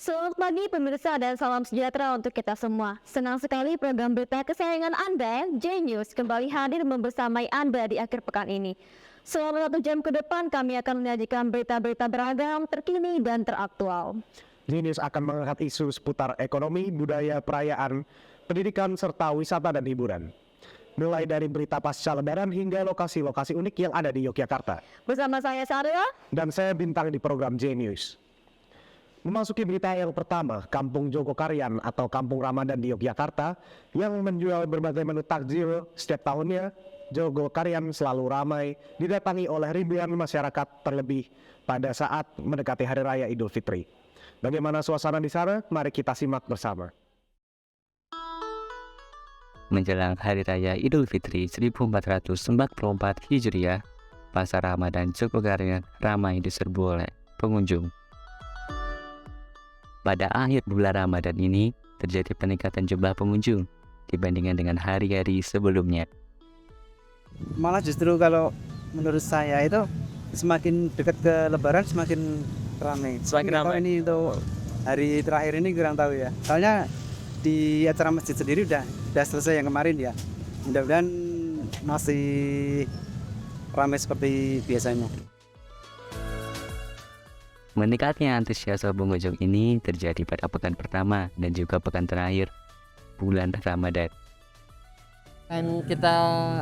Selamat pagi pemirsa dan salam sejahtera untuk kita semua. Senang sekali program berita kesayangan Anda, J-News, kembali hadir membersamai Anda di akhir pekan ini. Selama 1 jam ke depan kami akan menyajikan berita-berita beragam, terkini dan teraktual. J-News akan mengangkat isu seputar ekonomi, budaya, perayaan, pendidikan, serta wisata dan hiburan. Mulai dari berita pasca lebaran hingga lokasi-lokasi unik yang ada di Yogyakarta. Bersama saya Sarah. Dan saya bintang di program J-News. Memasuki berita yang pertama, Kampung Jogokarian atau Kampung Ramadan di Yogyakarta yang menjual berbagai menu takjil setiap tahunnya. Jogokarian selalu ramai didatangi oleh ribuan masyarakat, terlebih pada saat mendekati Hari Raya Idul Fitri. Bagaimana suasana di sana? Mari kita simak bersama. Menjelang Hari Raya Idul Fitri 1444 Hijriah, Pasar Ramadan Jogokarian ramai diserbu oleh pengunjung. Pada akhir bulan Ramadan ini, terjadi peningkatan jumlah pengunjung dibandingkan dengan hari-hari sebelumnya. Malah justru kalau menurut saya itu semakin dekat ke Lebaran semakin ramai. Semakin ramai. Ini untuk hari terakhir ini kurang tahu ya. Soalnya di acara masjid sendiri udah selesai yang kemarin ya. Mudah-mudahan masih ramai seperti biasanya. Meningkatnya antusiasme pengunjung ini terjadi pada pekan pertama dan juga pekan terakhir bulan Ramadan. Yang kita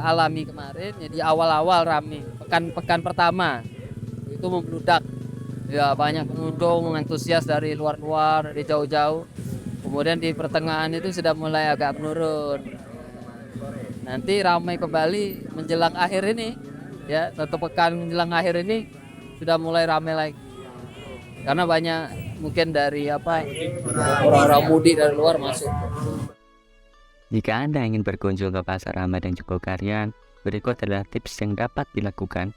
alami kemarin, jadi awal-awal rame. Pekan pertama itu membludak. Ya, banyak pengunjung antusias dari luar-luar, dari jauh-jauh. Kemudian di pertengahan itu sudah mulai agak menurun. Nanti ramai kembali menjelang akhir ini, ya, 1 pekan menjelang akhir ini sudah mulai ramai lagi. Karena banyak mungkin dari orang-orang mudik dari luar masuk. Jika Anda ingin berkunjung ke Pasar Ramadan Jogokarian, berikut adalah tips yang dapat dilakukan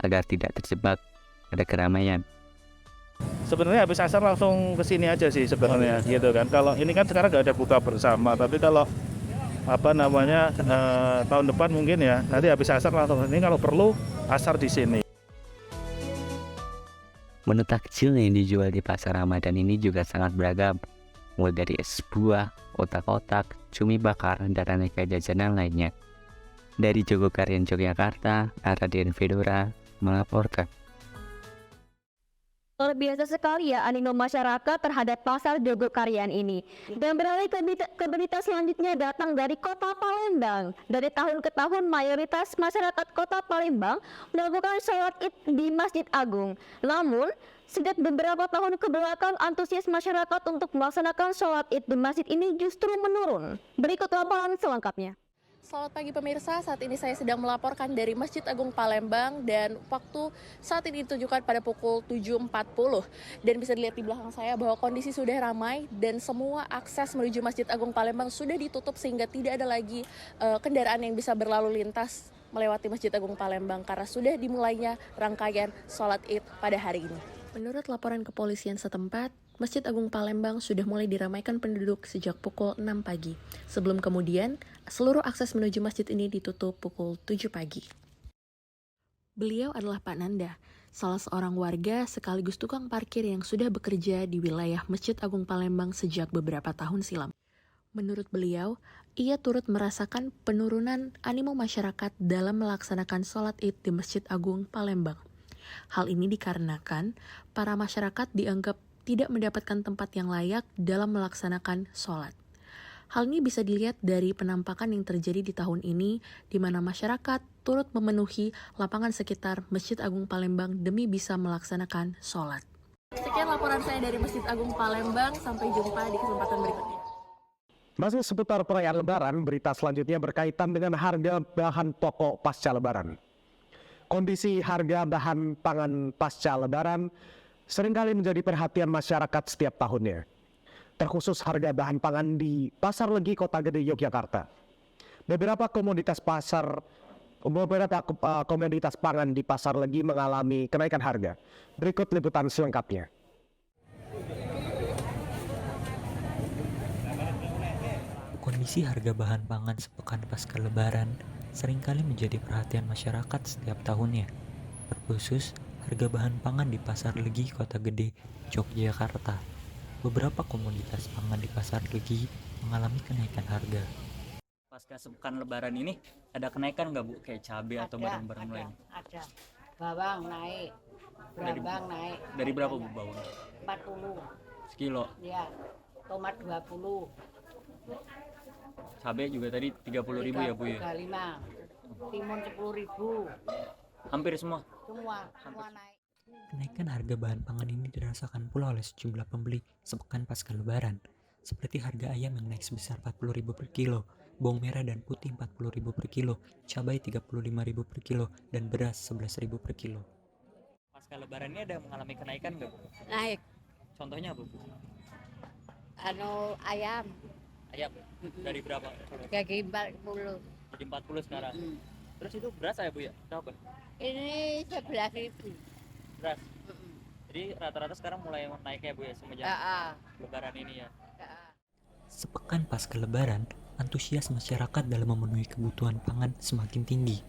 agar tidak terjebak pada keramaian. Sebenarnya habis asar langsung ke sini aja sih sebenarnya gitu kan. Kalau ini kan sekarang nggak ada buka bersama, tapi kalau tahun depan mungkin ya nanti habis asar langsung ke sini, kalau perlu asar di sini. Menu takjil yang dijual di Pasar Ramadan ini juga sangat beragam, mulai dari es buah, otak-otak, cumi bakar, dan aneka jajanan lainnya. Dari Jogokarian Yogyakarta, Aradian Fedora melaporkan. Luar biasa sekali ya animo masyarakat terhadap pasar Jogokarian ini. Dan beralih ke berita selanjutnya datang dari Kota Palembang. Dari tahun ke tahun mayoritas masyarakat Kota Palembang melakukan sholat Id di Masjid Agung. Namun, sejak beberapa tahun ke belakang antusias masyarakat untuk melaksanakan sholat Id di masjid ini justru menurun. Berikut laporan selengkapnya. Selamat pagi pemirsa, saat ini saya sedang melaporkan dari Masjid Agung Palembang dan waktu saat ini ditunjukkan pada pukul 7.40 dan bisa dilihat di belakang saya bahwa kondisi sudah ramai dan semua akses menuju Masjid Agung Palembang sudah ditutup sehingga tidak ada lagi kendaraan yang bisa berlalu lintas melewati Masjid Agung Palembang karena sudah dimulainya rangkaian sholat Id pada hari ini. Menurut laporan kepolisian setempat, Masjid Agung Palembang sudah mulai diramaikan penduduk sejak pukul 6 pagi. Sebelum kemudian, seluruh akses menuju masjid ini ditutup pukul 7 pagi. Beliau adalah Pak Nanda, salah seorang warga sekaligus tukang parkir yang sudah bekerja di wilayah Masjid Agung Palembang sejak beberapa tahun silam. Menurut beliau, ia turut merasakan penurunan animo masyarakat dalam melaksanakan sholat Id di Masjid Agung Palembang. Hal ini dikarenakan para masyarakat dianggap tidak mendapatkan tempat yang layak dalam melaksanakan sholat. Hal ini bisa dilihat dari penampakan yang terjadi di tahun ini, di mana masyarakat turut memenuhi lapangan sekitar Masjid Agung Palembang demi bisa melaksanakan sholat. Sekian laporan saya dari Masjid Agung Palembang, sampai jumpa di kesempatan berikutnya. Masih seputar perayaan Lebaran, berita selanjutnya berkaitan dengan harga bahan pokok pasca Lebaran. Kondisi harga bahan pangan pasca Lebaran seringkali menjadi perhatian masyarakat setiap tahunnya. Terkhusus harga bahan pangan di Pasar Legi Kota Gede Yogyakarta. Beberapa komoditas pangan di Pasar Legi mengalami kenaikan harga. Berikut liputan selengkapnya. Kondisi harga bahan pangan sepekan pasca Lebaran seringkali menjadi perhatian masyarakat setiap tahunnya, terkhusus harga bahan pangan di Pasar Legi Kota Gede, Yogyakarta. beberapa komoditas pangan di Pasar Legi mengalami kenaikan harga. Pasca sepekan lebaran ini ada kenaikan nggak Bu? Kayak cabai atau barang-barang lain? Ada. Bawang naik, berambang naik. Dari berapa Bu bawang? 40, Sekilo. ya. Tomat 20, Cabai juga tadi 30.000 ya Bu ya? 35, timun 10.000, Hampir semua. semua naik. Kenaikan harga bahan pangan ini dirasakan pula oleh sejumlah pembeli sepekan pasca lebaran, seperti harga ayam yang naik sebesar 40.000 per kilo, bawang merah dan putih 40.000 per kilo, cabai 35.000 per kilo, dan beras 11.000 per kilo. Pasca lebaran ini ada mengalami kenaikan nggak Bu? Naik. Contohnya Bu? Ayam, Ayam dari berapa? daging 40. Jadi 40 sekarang. Terus itu beras ya Bu ya? Berapa? Ini 11.000. Beras. Jadi rata-rata sekarang mulai naik ya Bu ya semenjak lebaran ini ya. Sepekan pasca lebaran, antusias masyarakat dalam memenuhi kebutuhan pangan semakin tinggi.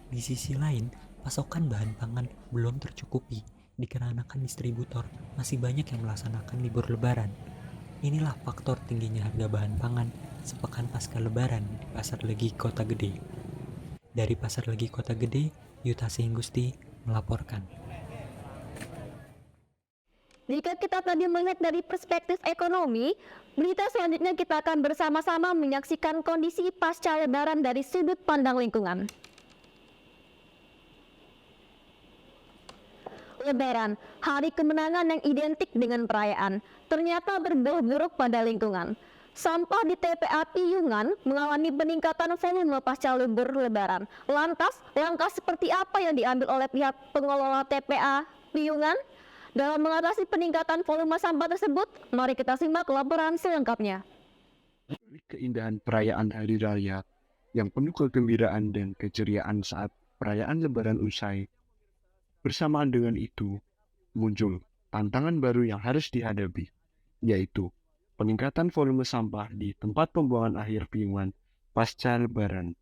Di sisi lain, pasokan bahan pangan belum tercukupi dikarenakan distributor masih banyak yang melaksanakan libur lebaran. Inilah faktor tingginya harga bahan pangan sepekan pasca lebaran di Pasar Legi Kota Gede. Dari Pasar Legi Kota Gede, Yuta Singgusti melaporkan. Jika kita tadi melihat dari perspektif ekonomi, berita selanjutnya kita akan bersama-sama menyaksikan kondisi pasca lebaran dari sudut pandang lingkungan. Lebaran, hari kemenangan yang identik dengan perayaan, ternyata berbuah buruk pada lingkungan. Sampah di TPA Piyungan mengalami peningkatan volume pasca libur lebaran. Lantas, langkah seperti apa yang diambil oleh pihak pengelola TPA Piyungan dalam mengatasi peningkatan volume sampah tersebut? Mari kita simak laporan selengkapnya. Keindahan perayaan Hari Raya yang penuh kegembiraan dan keceriaan saat perayaan Lebaran usai. Bersamaan dengan itu, muncul tantangan baru yang harus dihadapi, yaitu peningkatan volume sampah di tempat pembuangan akhir Piyungan pasca Lebaran.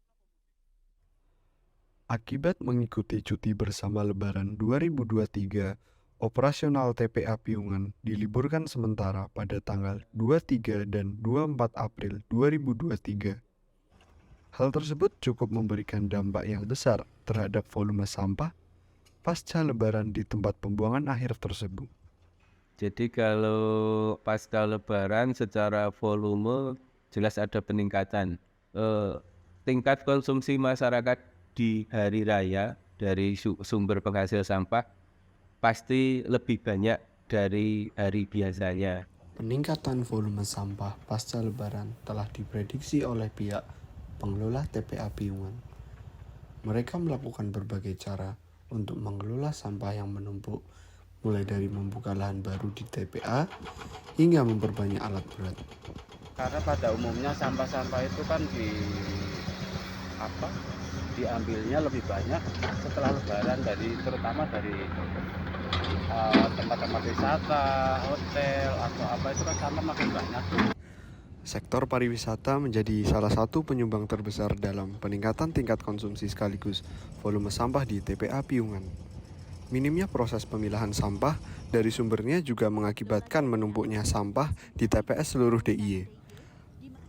Akibat mengikuti cuti bersama Lebaran 2023, operasional TPA Piyungan diliburkan sementara pada tanggal 23 dan 24 April 2023. Hal tersebut cukup memberikan dampak yang besar terhadap volume sampah pasca Lebaran di tempat pembuangan akhir tersebut. Jadi kalau pasca Lebaran secara volume jelas ada peningkatan. Tingkat konsumsi masyarakat di hari raya dari sumber penghasil sampah pasti lebih banyak dari hari biasanya. Peningkatan volume sampah pasca Lebaran telah diprediksi oleh pihak pengelola TPA Piyungan. Mereka melakukan berbagai cara untuk mengelola sampah yang menumpuk, mulai dari membuka lahan baru di TPA hingga memperbanyak alat berat. Karena pada umumnya sampah-sampah itu kan diambilnya lebih banyak setelah Lebaran, terutama dari tempat-tempat wisata, hotel atau apa, itu kan sampah makin banyak. Sektor pariwisata menjadi salah satu penyumbang terbesar dalam peningkatan tingkat konsumsi sekaligus volume sampah di TPA Piyungan. Minimnya proses pemilahan sampah dari sumbernya juga mengakibatkan menumpuknya sampah di TPS seluruh DIY.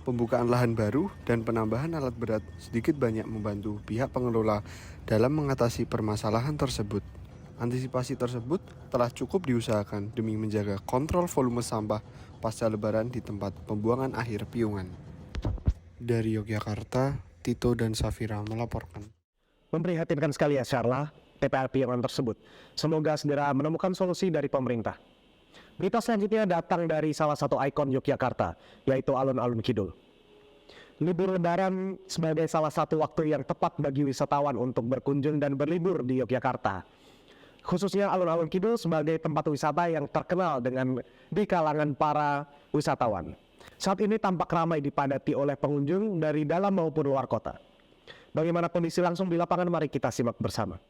Pembukaan lahan baru dan penambahan alat berat sedikit banyak membantu pihak pengelola dalam mengatasi permasalahan tersebut. Antisipasi tersebut telah cukup diusahakan demi menjaga kontrol volume sampah pasca Lebaran di tempat pembuangan akhir Piyungan. Dari Yogyakarta, Tito dan Safira melaporkan. Memprihatinkan sekali ya Syarlah, TPA Piyungan tersebut. Semoga segera menemukan solusi dari pemerintah. Berita selanjutnya datang dari salah satu ikon Yogyakarta, yaitu Alun-Alun Kidul. Libur Lebaran sebagai salah satu waktu yang tepat bagi wisatawan untuk berkunjung dan berlibur di Yogyakarta. Khususnya Alun-Alun Kidul sebagai tempat wisata yang terkenal di kalangan para wisatawan. Saat ini tampak ramai dipadati oleh pengunjung dari dalam maupun luar kota. Bagaimana kondisi langsung di lapangan, mari kita simak bersama.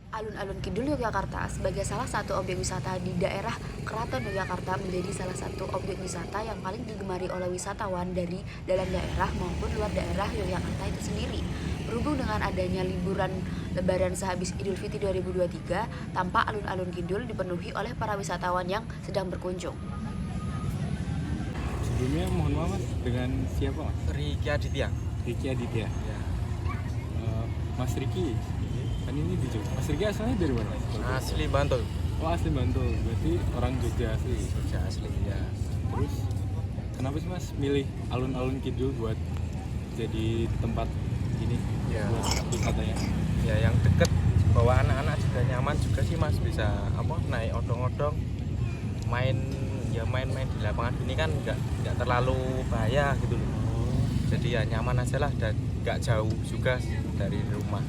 Alun-alun Kidul Yogyakarta sebagai salah satu objek wisata di daerah Keraton Yogyakarta menjadi salah satu objek wisata yang paling digemari oleh wisatawan dari dalam daerah maupun luar daerah Yogyakarta itu sendiri. Berhubung dengan adanya liburan Lebaran sehabis Idul Fitri 2023, tampak alun-alun Kidul dipenuhi oleh para wisatawan yang sedang berkunjung. Sebelumnya mohon maaf Mas, dengan siapa Mas? Riki Aditya. Riki Aditya. Ya. Mas Riki, kan ini di Jogja. Mas Riki asalnya dari mana Mas? Asli Bantul. Oh asli Bantul, berarti orang Jogja asli. Jogja asli ya. Terus kenapa sih Mas milih alun-alun Kidul buat jadi tempat ini Ya. buat wisatanya? Ya yang deket, bawa anak-anak juga nyaman juga sih Mas, bisa naik odong-odong, main di lapangan ini kan nggak terlalu bahaya gitu loh. Jadi ya nyaman aja lah dan nggak jauh juga dari rumah.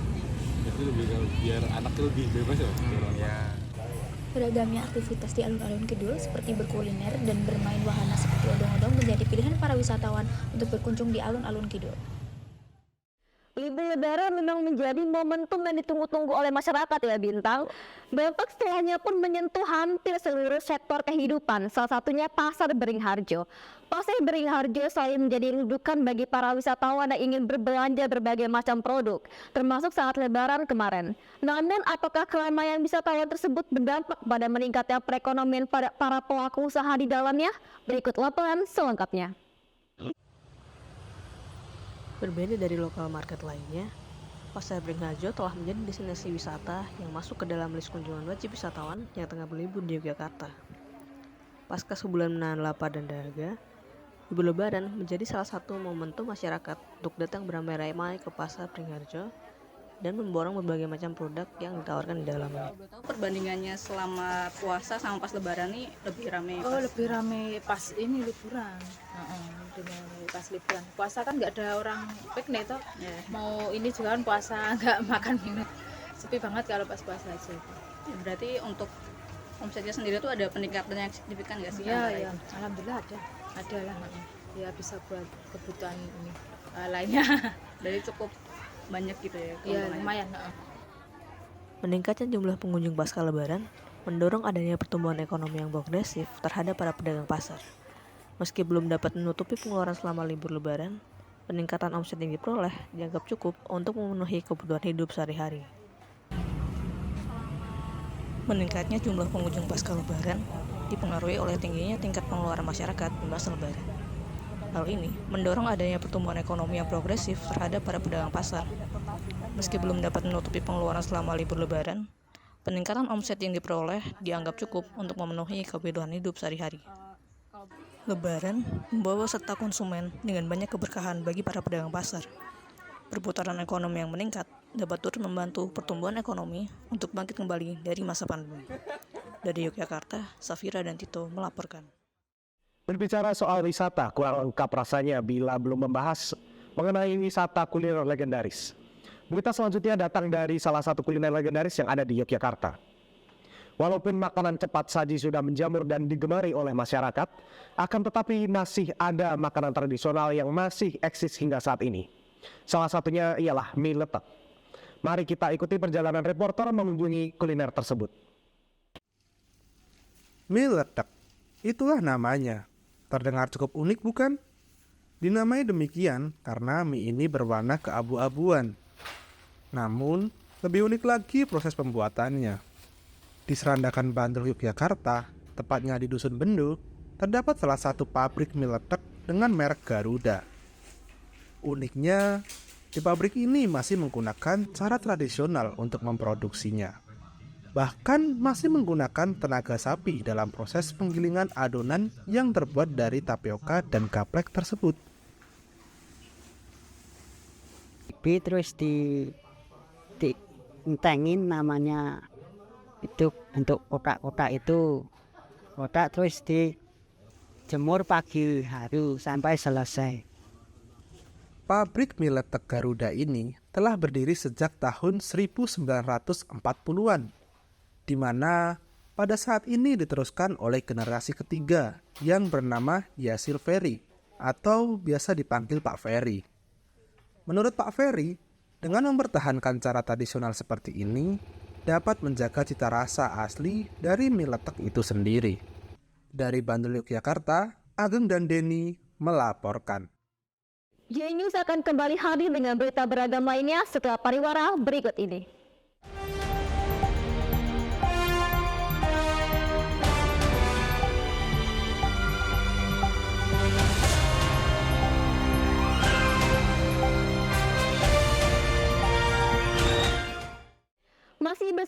Jadi biar anaknya lebih bebas ya? Ya. Beragamnya aktivitas di alun-alun Kidul seperti berkuliner dan bermain wahana seperti odong-odong menjadi pilihan para wisatawan untuk berkunjung di alun-alun Kidul. Libur Lebaran memang menjadi momentum yang ditunggu-tunggu oleh masyarakat ya Bintang. Dampak setelahnya pun menyentuh hampir seluruh sektor kehidupan, salah satunya Pasar Beringharjo. Pasar Beringharjo selalu menjadi rujukan bagi para wisatawan yang ingin berbelanja berbagai macam produk, termasuk saat Lebaran kemarin. Namun, apakah keramaian wisatawan tersebut berdampak pada meningkatnya perekonomian pada para pelaku usaha di dalamnya? Berikut laporan selengkapnya. Berbeda dari lokal market lainnya, Pasar Beringharjo telah menjadi destinasi wisata yang masuk ke dalam list kunjungan wajib wisatawan yang tengah berlibur di Yogyakarta. Pasca sebulan menahan lapar dan dahaga, Libur Lebaran menjadi salah satu momentum masyarakat untuk datang beramai-ramai ke Pasar Beringharjo dan memborong berbagai macam produk yang ditawarkan di dalamnya. Perbandingannya selama puasa sama pas Lebaran nih lebih ramai. Oh, lebih ramai pas ini liburan. Dengan pas liburan. Puasa kan nggak ada orang piknik toh. Mau ini juga kan puasa nggak makan minum. Sepi banget kalau pas puasa aja. Berarti untuk omsetnya sendiri tuh ada peningkatan yang signifikan nggak sih? Iya. Alhamdulillah ada lah. Ya bisa buat kebutuhan ini lainnya. Dari cukup banyak gitu ya? Iya lumayan. Meningkatnya jumlah pengunjung pasca Lebaran mendorong adanya pertumbuhan ekonomi yang progresif terhadap para pedagang pasar. Meski belum dapat menutupi pengeluaran selama libur Lebaran, peningkatan omset yang diperoleh dianggap cukup untuk memenuhi kebutuhan hidup sehari-hari. Meningkatnya jumlah pengunjung pasca Lebaran dipengaruhi oleh tingginya tingkat pengeluaran masyarakat di masa Lebaran. Hal ini mendorong adanya pertumbuhan ekonomi yang progresif terhadap para pedagang pasar. Meski belum dapat menutupi pengeluaran selama libur Lebaran, peningkatan omset yang diperoleh dianggap cukup untuk memenuhi kebutuhan hidup sehari-hari. Lebaran membawa serta konsumen dengan banyak keberkahan bagi para pedagang pasar. Perputaran ekonomi yang meningkat dapat turut membantu pertumbuhan ekonomi untuk bangkit kembali dari masa pandemi. Dari Yogyakarta, Safira dan Tito melaporkan. Berbicara soal wisata, kurang lengkap rasanya bila belum membahas mengenai wisata kuliner legendaris. Berita selanjutnya datang dari salah satu kuliner legendaris yang ada di Yogyakarta. Walaupun makanan cepat saji sudah menjamur dan digemari oleh masyarakat, akan tetapi masih ada makanan tradisional yang masih eksis hingga saat ini. Salah satunya ialah mie letek. Mari kita ikuti perjalanan reporter mengunjungi kuliner tersebut. Mie letek, itulah namanya. Terdengar cukup unik bukan? Dinamai demikian karena mie ini berwarna keabu-abuan. Namun, lebih unik lagi proses pembuatannya. Di Serandakan Bantul, Yogyakarta, tepatnya di Dusun Bendu, terdapat salah satu pabrik mie letek dengan merek Garuda. Uniknya, di pabrik ini masih menggunakan cara tradisional untuk memproduksinya. Bahkan masih menggunakan tenaga sapi dalam proses penggilingan adonan yang terbuat dari tapioka dan gaplek tersebut. Terus dientengin namanya itu bentuk kotak-kotak itu. Kotak terus dijemur pagi hari sampai selesai. Pabrik mie letek Garuda ini telah berdiri sejak tahun 1940-an. Di mana pada saat ini diteruskan oleh generasi ketiga yang bernama Yasil Ferry atau biasa dipanggil Pak Ferry. Menurut Pak Ferry, dengan mempertahankan cara tradisional seperti ini dapat menjaga cita rasa asli dari mie letek itu sendiri. Dari Bantul, Yogyakarta, Ageng dan Denny melaporkan. J-News akan kembali hadir dengan berita beragam lainnya setelah pariwara berikut ini.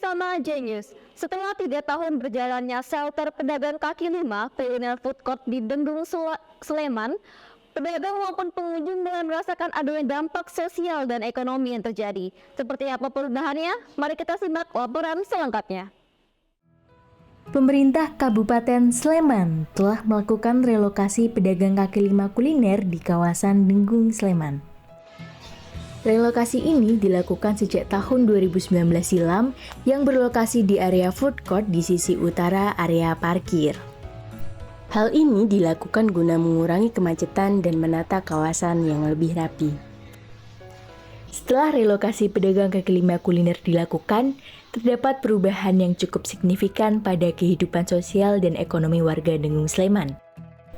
bersama Genius. Setelah 3 tahun berjalannya shelter pedagang kaki lima kuliner food court di Dendung Sleman, pedagang maupun pengunjung mulai merasakan adanya dampak sosial dan ekonomi yang terjadi. Seperti apa perubahannya? Mari kita simak laporan selengkapnya. Pemerintah Kabupaten Sleman telah melakukan relokasi pedagang kaki lima kuliner di kawasan Dendung Sleman. Relokasi ini dilakukan sejak tahun 2019 silam yang berlokasi di area food court di sisi utara area parkir. Hal ini dilakukan guna mengurangi kemacetan dan menata kawasan yang lebih rapi. Setelah relokasi pedagang kaki lima kuliner dilakukan, terdapat perubahan yang cukup signifikan pada kehidupan sosial dan ekonomi warga Dendung Sleman.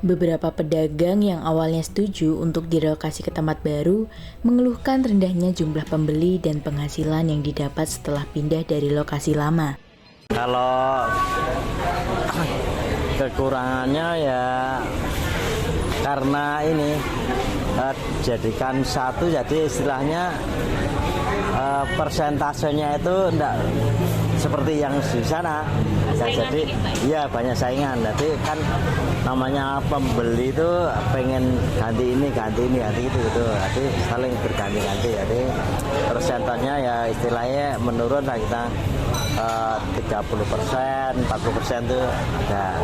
Beberapa pedagang yang awalnya setuju untuk direlokasi ke tempat baru mengeluhkan rendahnya jumlah pembeli dan penghasilan yang didapat setelah pindah dari lokasi lama. Kalau kekurangannya ya karena ini jadikan satu, jadi istilahnya persentasenya itu enggak seperti yang di sana. Ya, jadi iya banyak saingan. Jadi kan namanya pembeli itu pengen ganti ini gitu. Jadi saling berganti-ganti. Jadi persentasenya ya istilahnya menurun lah kita 30%, 40% itu ada.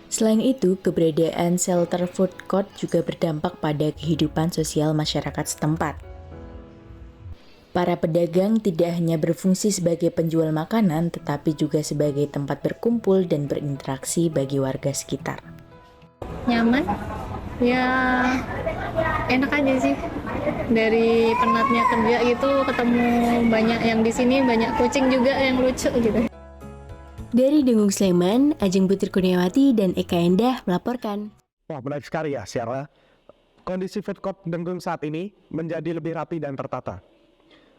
Selain itu, keberadaan shelter food court juga berdampak pada kehidupan sosial masyarakat setempat. Para pedagang tidak hanya berfungsi sebagai penjual makanan, tetapi juga sebagai tempat berkumpul dan berinteraksi bagi warga sekitar. Nyaman, ya enak aja sih. Dari penatnya kerja gitu, ketemu banyak yang di sini, banyak kucing juga yang lucu gitu. Dari Dendung Sleman, Ajeng Putri Kurniawati dan Eka Endah melaporkan. Wah, menarik sekali ya, Syara. Kondisi food court Dendung saat ini menjadi lebih rapi dan tertata.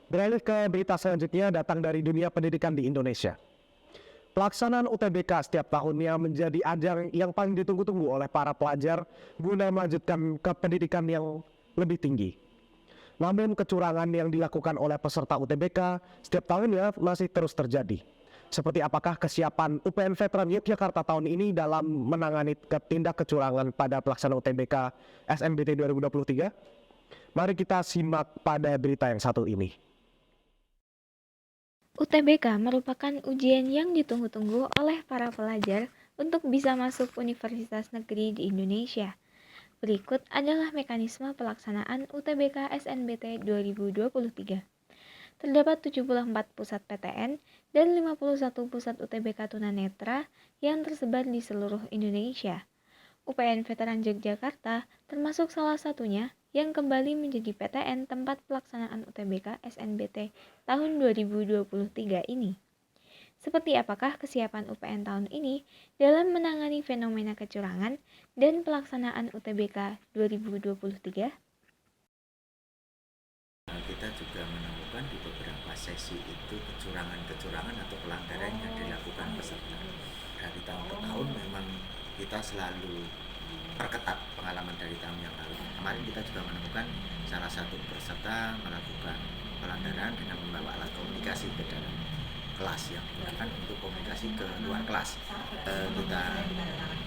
Beralih ke berita selanjutnya datang dari dunia pendidikan di Indonesia. Pelaksanaan UTBK setiap tahunnya menjadi ajang yang paling ditunggu-tunggu oleh para pelajar guna melanjutkan ke pendidikan yang lebih tinggi. Namun kecurangan yang dilakukan oleh peserta UTBK setiap tahunnya masih terus terjadi. Seperti apakah kesiapan UPN Veteran Yogyakarta tahun ini dalam menangani tindak kecurangan pada pelaksanaan UTBK SNBT 2023? Mari kita simak pada berita yang satu ini. UTBK merupakan ujian yang ditunggu-tunggu oleh para pelajar untuk bisa masuk universitas negeri di Indonesia. Berikut adalah mekanisme pelaksanaan UTBK SNBT 2023. Terdapat 74 pusat PTN dan 51 pusat UTBK tunanetra yang tersebar di seluruh Indonesia. UPN Veteran Yogyakarta termasuk salah satunya yang kembali menjadi PTN tempat pelaksanaan UTBK SNBT tahun 2023 ini. Seperti apakah kesiapan UPN tahun ini dalam menangani fenomena kecurangan dan pelaksanaan UTBK 2023? Kita juga menemukan di beberapa sesi itu kecurangan atau pelanggaran yang dilakukan peserta. Dari tahun ke tahun memang kita selalu perketat pengalaman dari tahun yang lalu. Kemarin kita juga menemukan salah satu peserta melakukan pelanggaran dengan membawa alat komunikasi ke dalam kelas yang digunakan untuk komunikasi ke luar kelas. Kita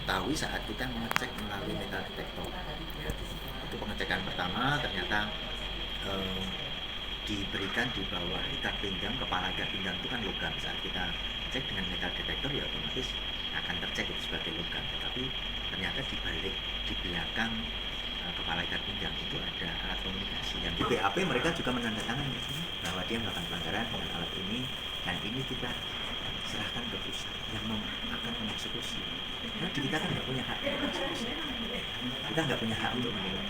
tahu saat kita mengecek melalui metal detektor. Ya, itu pengecekan pertama ternyata diberikan di bawah ikat pinggang, kepala ikat pinggang itu kan logam. Saat kita cek dengan metal detektor ya otomatis akan tercek itu sebagai logam. Tetapi ternyata di belakang kepala ikat pinggang itu ada alat komunikasi yang di BAP mereka juga menandatangani bahwa dia melakukan pelanggaran dengan alat ini dan ini kita serahkan ke pusat yang akan mengeksekusi. Nah, kita kan nggak punya hak mengeksekusi. Kita nggak punya hak untuk menilai.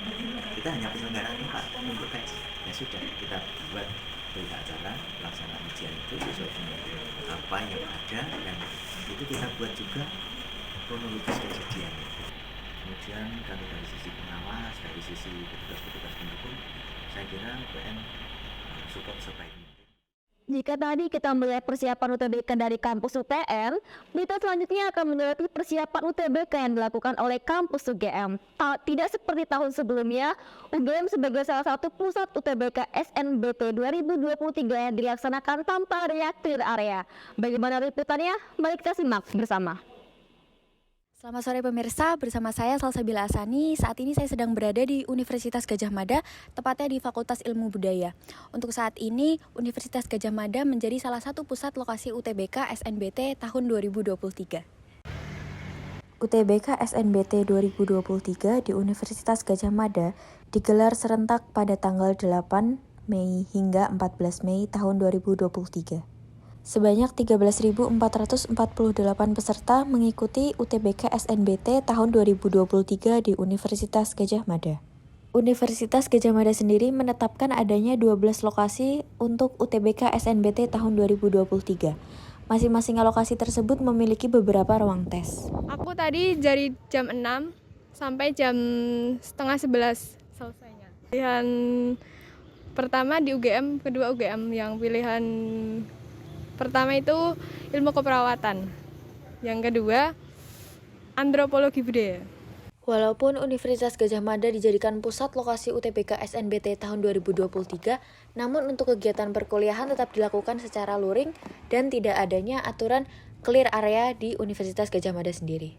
Kita hanya penyelenggaraan tempat untuk tes. Ya sudah, kita buat berita acara pelaksanaan ujian itu sesuai dengan apa yang ada dan itu kita buat juga kronologis kejadian. Kemudian kalau dari sisi pengawas, dari sisi petugas-petugas pendukung, saya kira UPN support sebaik mungkin. Jika tadi kita melihat persiapan UTBK dari kampus UTN, berita selanjutnya akan menyoroti persiapan UTBK yang dilakukan oleh kampus UGM. Tidak seperti tahun sebelumnya, UGM sebagai salah satu pusat UTBK SNBT 2023 yang dilaksanakan tanpa clear area. Bagaimana liputannya? Mari kita simak bersama. Selamat sore pemirsa, bersama saya Salsabila Asani. Saat ini saya sedang berada di Universitas Gadjah Mada, tepatnya di Fakultas Ilmu Budaya. Untuk saat ini, Universitas Gadjah Mada menjadi salah satu pusat lokasi UTBK SNBT tahun 2023. UTBK SNBT 2023 di Universitas Gadjah Mada digelar serentak pada tanggal 8 Mei hingga 14 Mei tahun 2023. Sebanyak 13.448 peserta mengikuti UTBK SNBT tahun 2023 di Universitas Gadjah Mada. Universitas Gadjah Mada sendiri menetapkan adanya 12 lokasi untuk UTBK SNBT tahun 2023. Masing-masing lokasi tersebut memiliki beberapa ruang tes. Aku tadi dari jam 6 sampai jam setengah 11 selesainya. Pilihan pertama di UGM, kedua UGM. Yang pilihan pertama itu ilmu keperawatan, yang kedua antropologi budaya. Walaupun Universitas Gadjah Mada dijadikan pusat lokasi UTBK SNBT tahun 2023, namun untuk kegiatan perkuliahan tetap dilakukan secara luring dan tidak adanya aturan clear area di Universitas Gadjah Mada sendiri.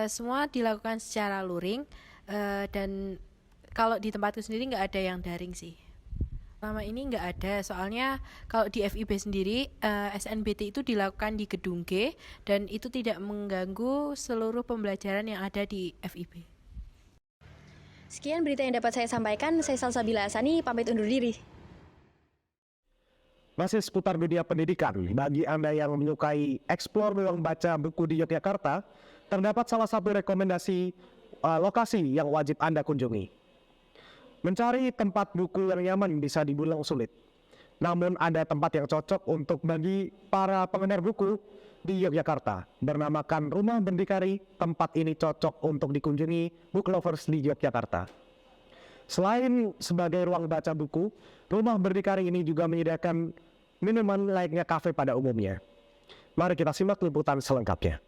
Semua dilakukan secara luring dan kalau di tempatku sendiri nggak ada yang daring sih. Selama ini nggak ada, soalnya kalau di FIB sendiri SNBT itu dilakukan di gedung G dan itu tidak mengganggu seluruh pembelajaran yang ada di FIB. Sekian berita yang dapat saya sampaikan, saya Salsabila Asani, pamit undur diri. Masih seputar dunia pendidikan, bagi Anda yang menyukai explore ruang baca buku di Yogyakarta, terdapat salah satu rekomendasi lokasi yang wajib Anda kunjungi. Mencari tempat buku yang nyaman bisa dibilang sulit. Namun ada tempat yang cocok untuk bagi para penggemar buku di Yogyakarta. Bernamakan Rumah Berdikari, tempat ini cocok untuk dikunjungi book lovers di Yogyakarta. Selain sebagai ruang baca buku, Rumah Berdikari ini juga menyediakan minuman layaknya kafe pada umumnya. Mari kita simak liputan selengkapnya.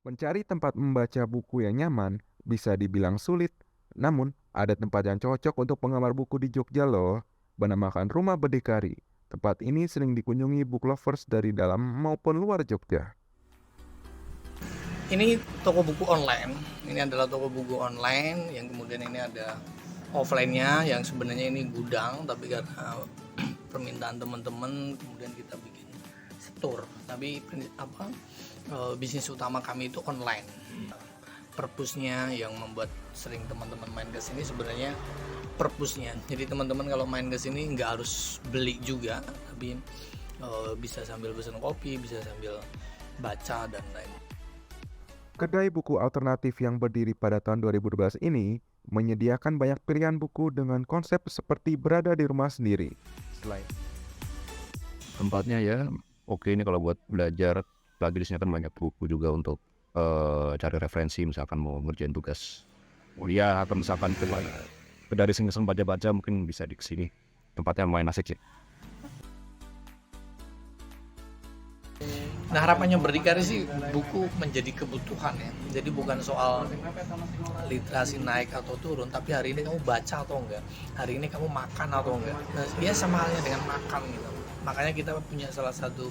Mencari tempat membaca buku yang nyaman bisa dibilang sulit. Namun, ada tempat yang cocok untuk penggemar buku di Jogja loh, bernamakan Rumah Berdikari. Tempat ini sering dikunjungi book lovers dari dalam maupun luar Jogja. Ini toko buku online. Ini adalah toko buku online yang kemudian ini ada offline-nya yang sebenarnya ini gudang, tapi karena permintaan teman-teman kemudian kita bikin store. Tapi bisnis utama kami itu online. Purpose-nya yang membuat sering teman-teman main ke sini sebenarnya purpose-nya. Jadi teman-teman kalau main ke sini nggak harus beli juga, tapi bisa sambil pesan kopi, bisa sambil baca dan lain. Kedai buku alternatif yang berdiri pada tahun 2012 ini menyediakan banyak pilihan buku dengan konsep seperti berada di rumah sendiri. Selain tempatnya ya oke, ini kalau buat belajar, lagi di sini kan banyak buku juga untuk cari referensi, misalkan mau ngerjain tugas kuliah atau misalkan ke dari sini baca-baca, mungkin bisa di sini. Tempatnya lumayan asik sih. Nah, harapannya Berdikari sih buku menjadi kebutuhan ya. Jadi bukan soal literasi naik atau turun, tapi hari ini kamu baca atau enggak, hari ini kamu makan atau enggak. Nah, dia sama halnya dengan makan gitu. Makanya kita punya salah satu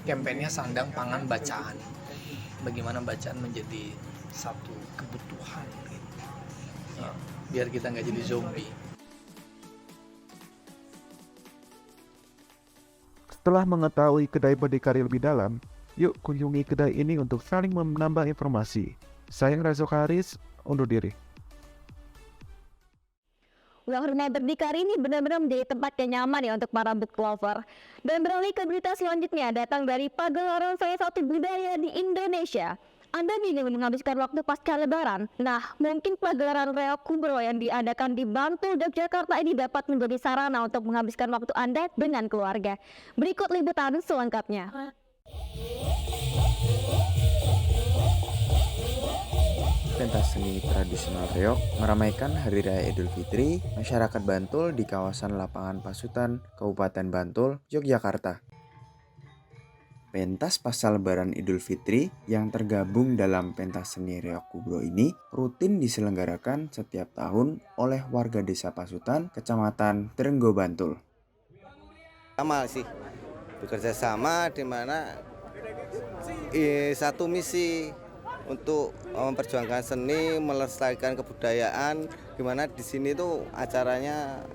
kampanye Sandang Pangan Bacaan. Bagaimana bacaan menjadi satu kebutuhan gitu. Ya, biar kita nggak jadi zombie. Setelah mengetahui kedai Berdikari lebih dalam, yuk kunjungi kedai ini untuk saling menambah informasi. Saya Razo Karis, undur diri. Rumah Berdikari ini benar-benar menjadi tempat yang nyaman ya untuk para book lover. Dan beralih ke berita selanjutnya datang dari pagelaran salah satu budaya di Indonesia. Anda ingin menghabiskan waktu pasca lebaran? Nah, mungkin pagelaran Reok Kubro yang diadakan di Bantul, Yogyakarta ini dapat menjadi sarana untuk menghabiskan waktu Anda dengan keluarga. Berikut liputan selengkapnya. pentas seni tradisional reog meramaikan Hari Raya Idul Fitri masyarakat Bantul di kawasan Lapangan Pasutan, Kabupaten Bantul, Yogyakarta. Pentas pasca Lebaran Idul Fitri yang tergabung dalam pentas seni reog kubro ini rutin diselenggarakan setiap tahun oleh warga Desa Pasutan, Kecamatan Trenggo, Bantul. Sama sih, bekerja sama di mana satu misi untuk memperjuangkan seni, melestarikan kebudayaan, gimana di sini tuh acaranya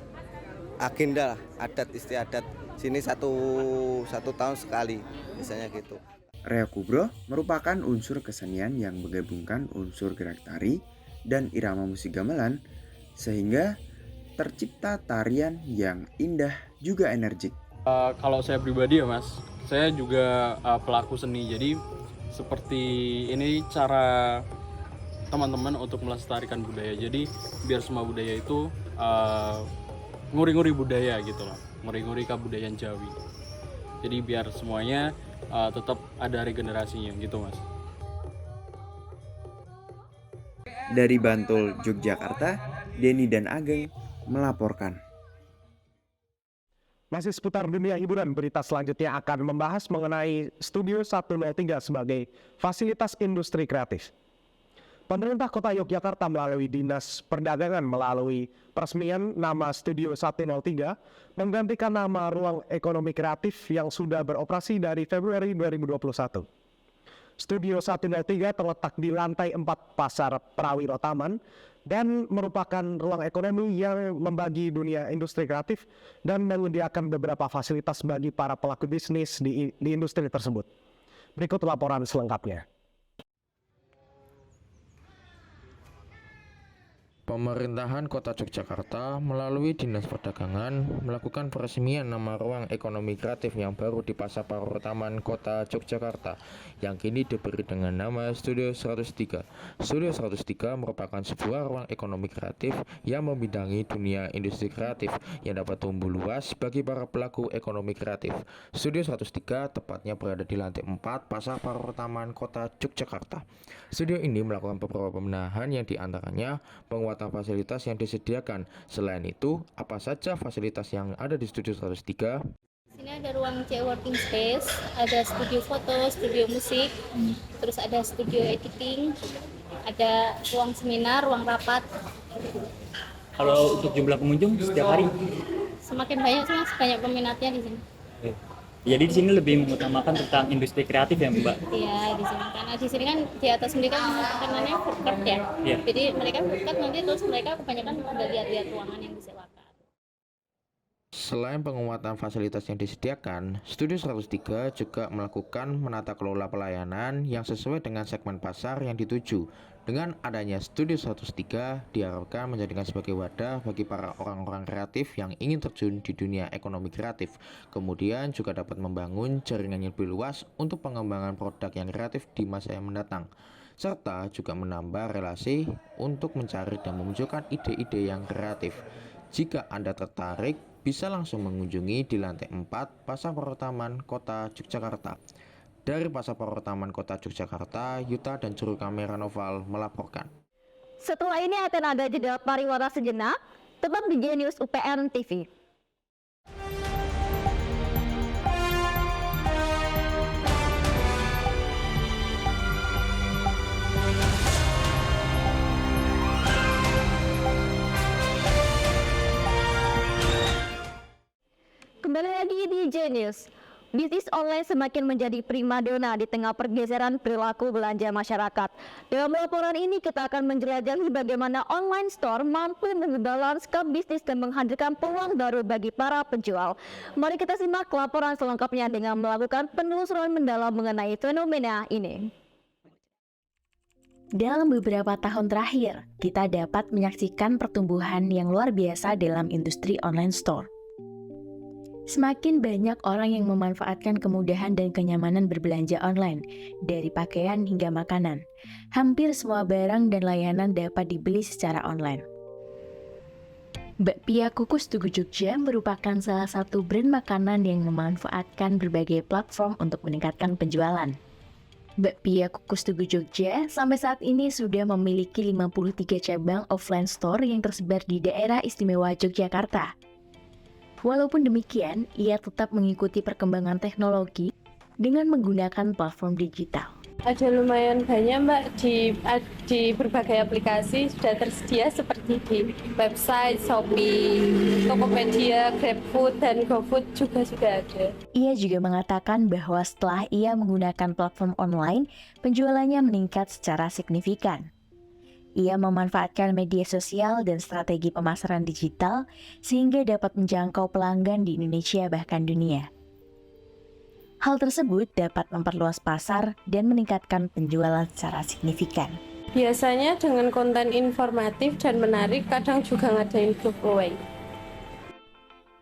agenda adat istiadat. Sini satu tahun sekali, biasanya gitu. Reog kubro merupakan unsur kesenian yang menggabungkan unsur gerak tari dan irama musik gamelan, sehingga tercipta tarian yang indah juga energik. Kalau saya pribadi ya mas, saya juga pelaku seni, jadi seperti ini cara teman-teman untuk melestarikan budaya. Jadi biar semua budaya itu nguri-nguri budaya gitu loh, nguri-nguri kebudayaan Jawi. Jadi biar semuanya tetap ada regenerasinya gitu mas. Dari Bantul, Yogyakarta, Denny dan Ageng melaporkan. Masih seputar dunia hiburan, berita selanjutnya akan membahas mengenai Studio 103 sebagai fasilitas industri kreatif. Pemerintah Kota Yogyakarta melalui Dinas Perdagangan melalui peresmian nama Studio 103 menggantikan nama Ruang Ekonomi Kreatif yang sudah beroperasi dari Februari 2021. Studio 103 terletak di lantai 4 Pasar Prawiro Taman dan merupakan ruang ekonomi yang membagi dunia industri kreatif dan menyediakan beberapa fasilitas bagi para pelaku bisnis di industri tersebut. Berikut laporan selengkapnya. Pemerintahan Kota Yogyakarta melalui Dinas Perdagangan melakukan peresmian nama Ruang Ekonomi Kreatif yang baru di Pasar Prawiro Taman Kota Yogyakarta yang kini diberi dengan nama Studio 103. Studio 103 merupakan sebuah ruang ekonomi kreatif yang membidangi dunia industri kreatif yang dapat tumbuh luas bagi para pelaku ekonomi kreatif. Studio 103 tepatnya berada di lantai 4 Pasar Prawiro Taman Kota Yogyakarta. Studio ini melakukan beberapa pembenahan yang diantaranya penguatan fasilitas yang disediakan. Selain itu, apa saja fasilitas yang ada di Studio 103? Sini ada ruang co-working space, ada studio foto, studio musik, terus ada studio editing, ada ruang seminar, ruang rapat. Kalau untuk jumlah pengunjung setiap hari? Semakin banyak sih mas, banyak peminatnya di sini. Jadi di sini lebih mengutamakan tentang industri kreatif ya Mbak? Iya di sini, karena di sini kan di atas sendiri kan makanannya food court ya. Iya. Jadi mereka food court nanti terus mereka kebanyakan udah lihat-lihat ruangan yang disewakan. Selain penguatan fasilitas yang disediakan, Studio 103 juga melakukan menata kelola pelayanan yang sesuai dengan segmen pasar yang dituju. Dengan adanya Studio 103 diharapkan menjadikan sebagai wadah bagi para orang-orang kreatif yang ingin terjun di dunia ekonomi kreatif. Kemudian juga dapat membangun jaringan yang lebih luas untuk pengembangan produk yang kreatif di masa yang mendatang. Serta juga menambah relasi untuk mencari dan memunculkan ide-ide yang kreatif. Jika Anda tertarik, bisa langsung mengunjungi di lantai 4 Pasar Prawiro Taman Kota Yogyakarta. Dari Pasar Prawiro Taman Kota Yogyakarta, Yuta dan juru kamera Noval melaporkan. Setelah ini akan ada jeda pariwara sejenak, tetap di Genius UPN TV. Kembali lagi di Genius. Bisnis online semakin menjadi primadona di tengah pergeseran perilaku belanja masyarakat. Dalam laporan ini kita akan menjelajahi bagaimana online store mampu mengubah lanskap bisnis dan menghadirkan peluang baru bagi para penjual. Mari kita simak laporan selengkapnya dengan melakukan penelusuran mendalam mengenai fenomena ini. Dalam beberapa tahun terakhir, kita dapat menyaksikan pertumbuhan yang luar biasa dalam industri online store. Semakin banyak orang yang memanfaatkan kemudahan dan kenyamanan berbelanja online, dari pakaian hingga makanan. Hampir semua barang dan layanan dapat dibeli secara online. Bakpia Kukus Tugu Jogja merupakan salah satu brand makanan yang memanfaatkan berbagai platform untuk meningkatkan penjualan. Bakpia Kukus Tugu Jogja sampai saat ini sudah memiliki 53 cabang offline store yang tersebar di daerah istimewa Yogyakarta. Walaupun demikian, ia tetap mengikuti perkembangan teknologi dengan menggunakan platform digital. Ada lumayan banyak Mbak di berbagai aplikasi sudah tersedia seperti di website, Shopee, Tokopedia, GrabFood, dan GoFood juga sudah ada. Ia juga mengatakan bahwa setelah ia menggunakan platform online, penjualannya meningkat secara signifikan. Ia memanfaatkan media sosial dan strategi pemasaran digital sehingga dapat menjangkau pelanggan di Indonesia bahkan dunia. Hal tersebut dapat memperluas pasar dan meningkatkan penjualan secara signifikan. Biasanya dengan konten informatif dan menarik, kadang juga ngadain giveaway.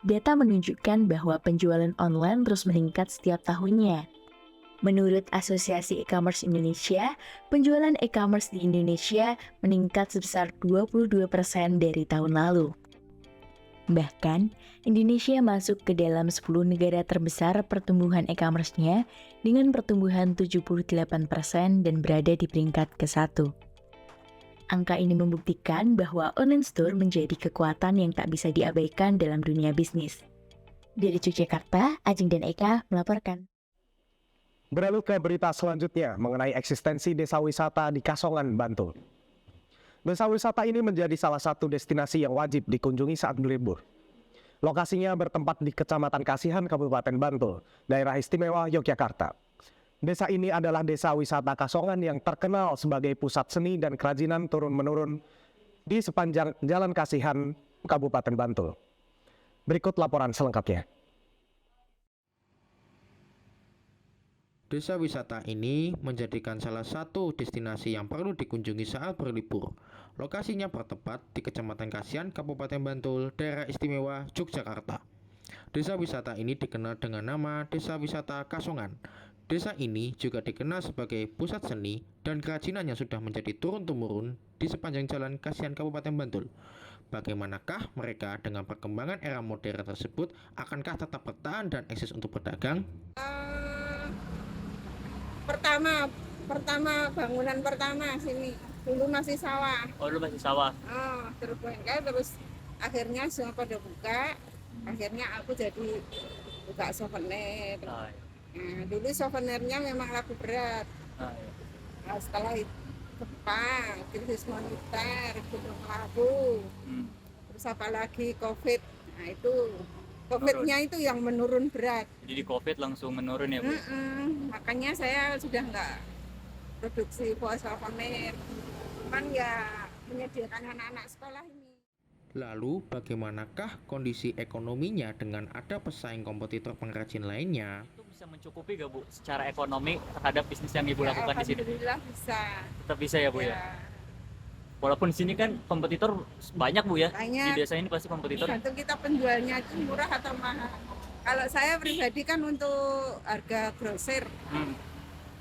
Data menunjukkan bahwa penjualan online terus meningkat setiap tahunnya. Menurut Asosiasi E-commerce Indonesia, penjualan e-commerce di Indonesia meningkat sebesar 22% dari tahun lalu. Bahkan, Indonesia masuk ke dalam 10 negara terbesar pertumbuhan e-commerce-nya dengan pertumbuhan 78% dan berada di peringkat ke-1. Angka ini membuktikan bahwa online store menjadi kekuatan yang tak bisa diabaikan dalam dunia bisnis. Dari Yogyakarta, Ajeng dan Eka melaporkan. Beralih ke berita selanjutnya mengenai eksistensi desa wisata di Kasongan, Bantul. Desa wisata ini menjadi salah satu destinasi yang wajib dikunjungi saat berlibur. Lokasinya bertempat di Kecamatan Kasihan, Kabupaten Bantul, daerah istimewa Yogyakarta. Desa ini adalah desa wisata Kasongan yang terkenal sebagai pusat seni dan kerajinan turun-menurun di sepanjang Jalan Kasihan, Kabupaten Bantul. Berikut laporan selengkapnya. Desa wisata ini menjadikan salah satu destinasi yang perlu dikunjungi saat berlibur. Lokasinya bertempat di Kecamatan Kasihan, Kabupaten Bantul, daerah istimewa Yogyakarta. Desa wisata ini dikenal dengan nama Desa Wisata Kasongan. Desa ini juga dikenal sebagai pusat seni dan kerajinan yang sudah menjadi turun-temurun di sepanjang Jalan Kasihan, Kabupaten Bantul. Bagaimanakah mereka dengan perkembangan era modern tersebut? Akankah tetap bertahan dan eksis untuk berdagang? Pertama bangunan pertama sini dulu masih sawah. Oh, dulu masih sawah. Terus akhirnya semua pada buka. Akhirnya aku jadi buka souvenir. Nah, dulu souvenirnya memang laku berat. Nah, setelah itu Jepang, krisis moneter, gunung labu, terus apalagi COVID. Nah itu COVID-nya itu yang menurun berat. Jadi COVID langsung menurun ya Bu? Makanya saya sudah nggak produksi souvenir. Cuman ya menyediakan anak-anak sekolah ini. Lalu bagaimanakah kondisi ekonominya dengan ada pesaing kompetitor pengrajin lainnya? Itu bisa mencukupi gak Bu secara ekonomi terhadap bisnis yang Ibu lakukan di sini? Alhamdulillah bisa. Tetap bisa ya Bu ya? Walaupun di sini kan kompetitor banyak Bu ya? Banyak. Di desa ini pasti kompetitor. Tergantung kita penjualnya itu murah atau mahal. Kalau saya pribadi kan untuk harga grosir.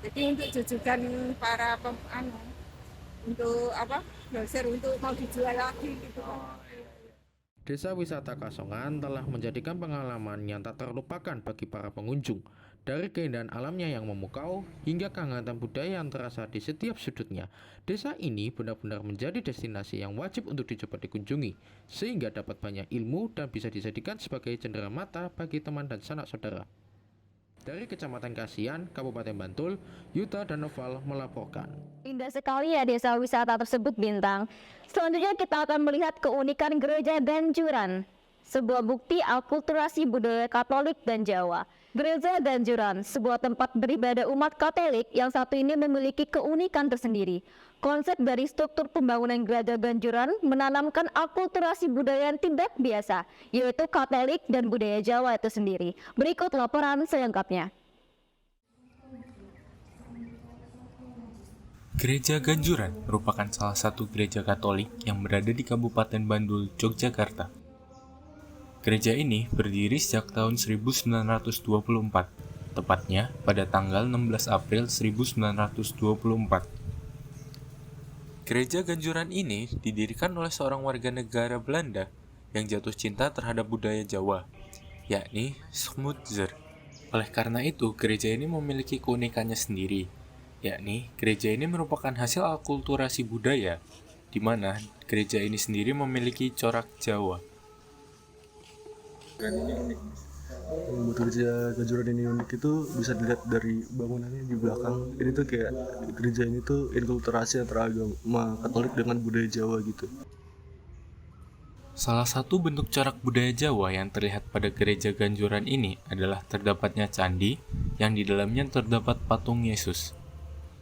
Jadi untuk jujukan para untuk grosir untuk mau dijual lagi gitu. Desa wisata Kasongan telah menjadikan pengalaman yang tak terlupakan bagi para pengunjung. Dari keindahan alamnya yang memukau hingga kehangatan budaya yang terasa di setiap sudutnya, desa ini benar-benar menjadi destinasi yang wajib untuk dicoba dikunjungi, sehingga dapat banyak ilmu dan bisa dijadikan sebagai cendera mata bagi teman dan sanak saudara. Dari Kecamatan Kasihan, Kabupaten Bantul, Yuta dan Noval melaporkan. Indah sekali ya desa wisata tersebut, Bintang. Selanjutnya kita akan melihat keunikan Gereja Ganjuran, sebuah bukti akulturasi budaya Katolik dan Jawa. Gereja Ganjuran, sebuah tempat beribadah umat Katolik yang satu ini memiliki keunikan tersendiri. Konsep dari struktur pembangunan Gereja Ganjuran menanamkan akulturasi budaya yang tidak biasa, yaitu Katolik dan budaya Jawa itu sendiri. Berikut laporan selengkapnya. Gereja Ganjuran merupakan salah satu gereja Katolik yang berada di Kabupaten Bantul, Yogyakarta. Gereja ini berdiri sejak tahun 1924, tepatnya pada tanggal 16 April 1924. Gereja Ganjuran ini didirikan oleh seorang warga negara Belanda yang jatuh cinta terhadap budaya Jawa, yakni Smoetser. Oleh karena itu, gereja ini memiliki keunikannya sendiri, yakni gereja ini merupakan hasil akulturasi budaya, di mana gereja ini sendiri memiliki corak Jawa. Buat gereja Ganjuran ini unik itu bisa dilihat dari bangunannya di belakang. Ini tuh kayak gereja ini tuh inkulturasi antara agama Katolik dengan budaya Jawa gitu. Salah satu bentuk corak budaya Jawa yang terlihat pada gereja Ganjuran ini adalah terdapatnya candi yang di dalamnya terdapat patung Yesus.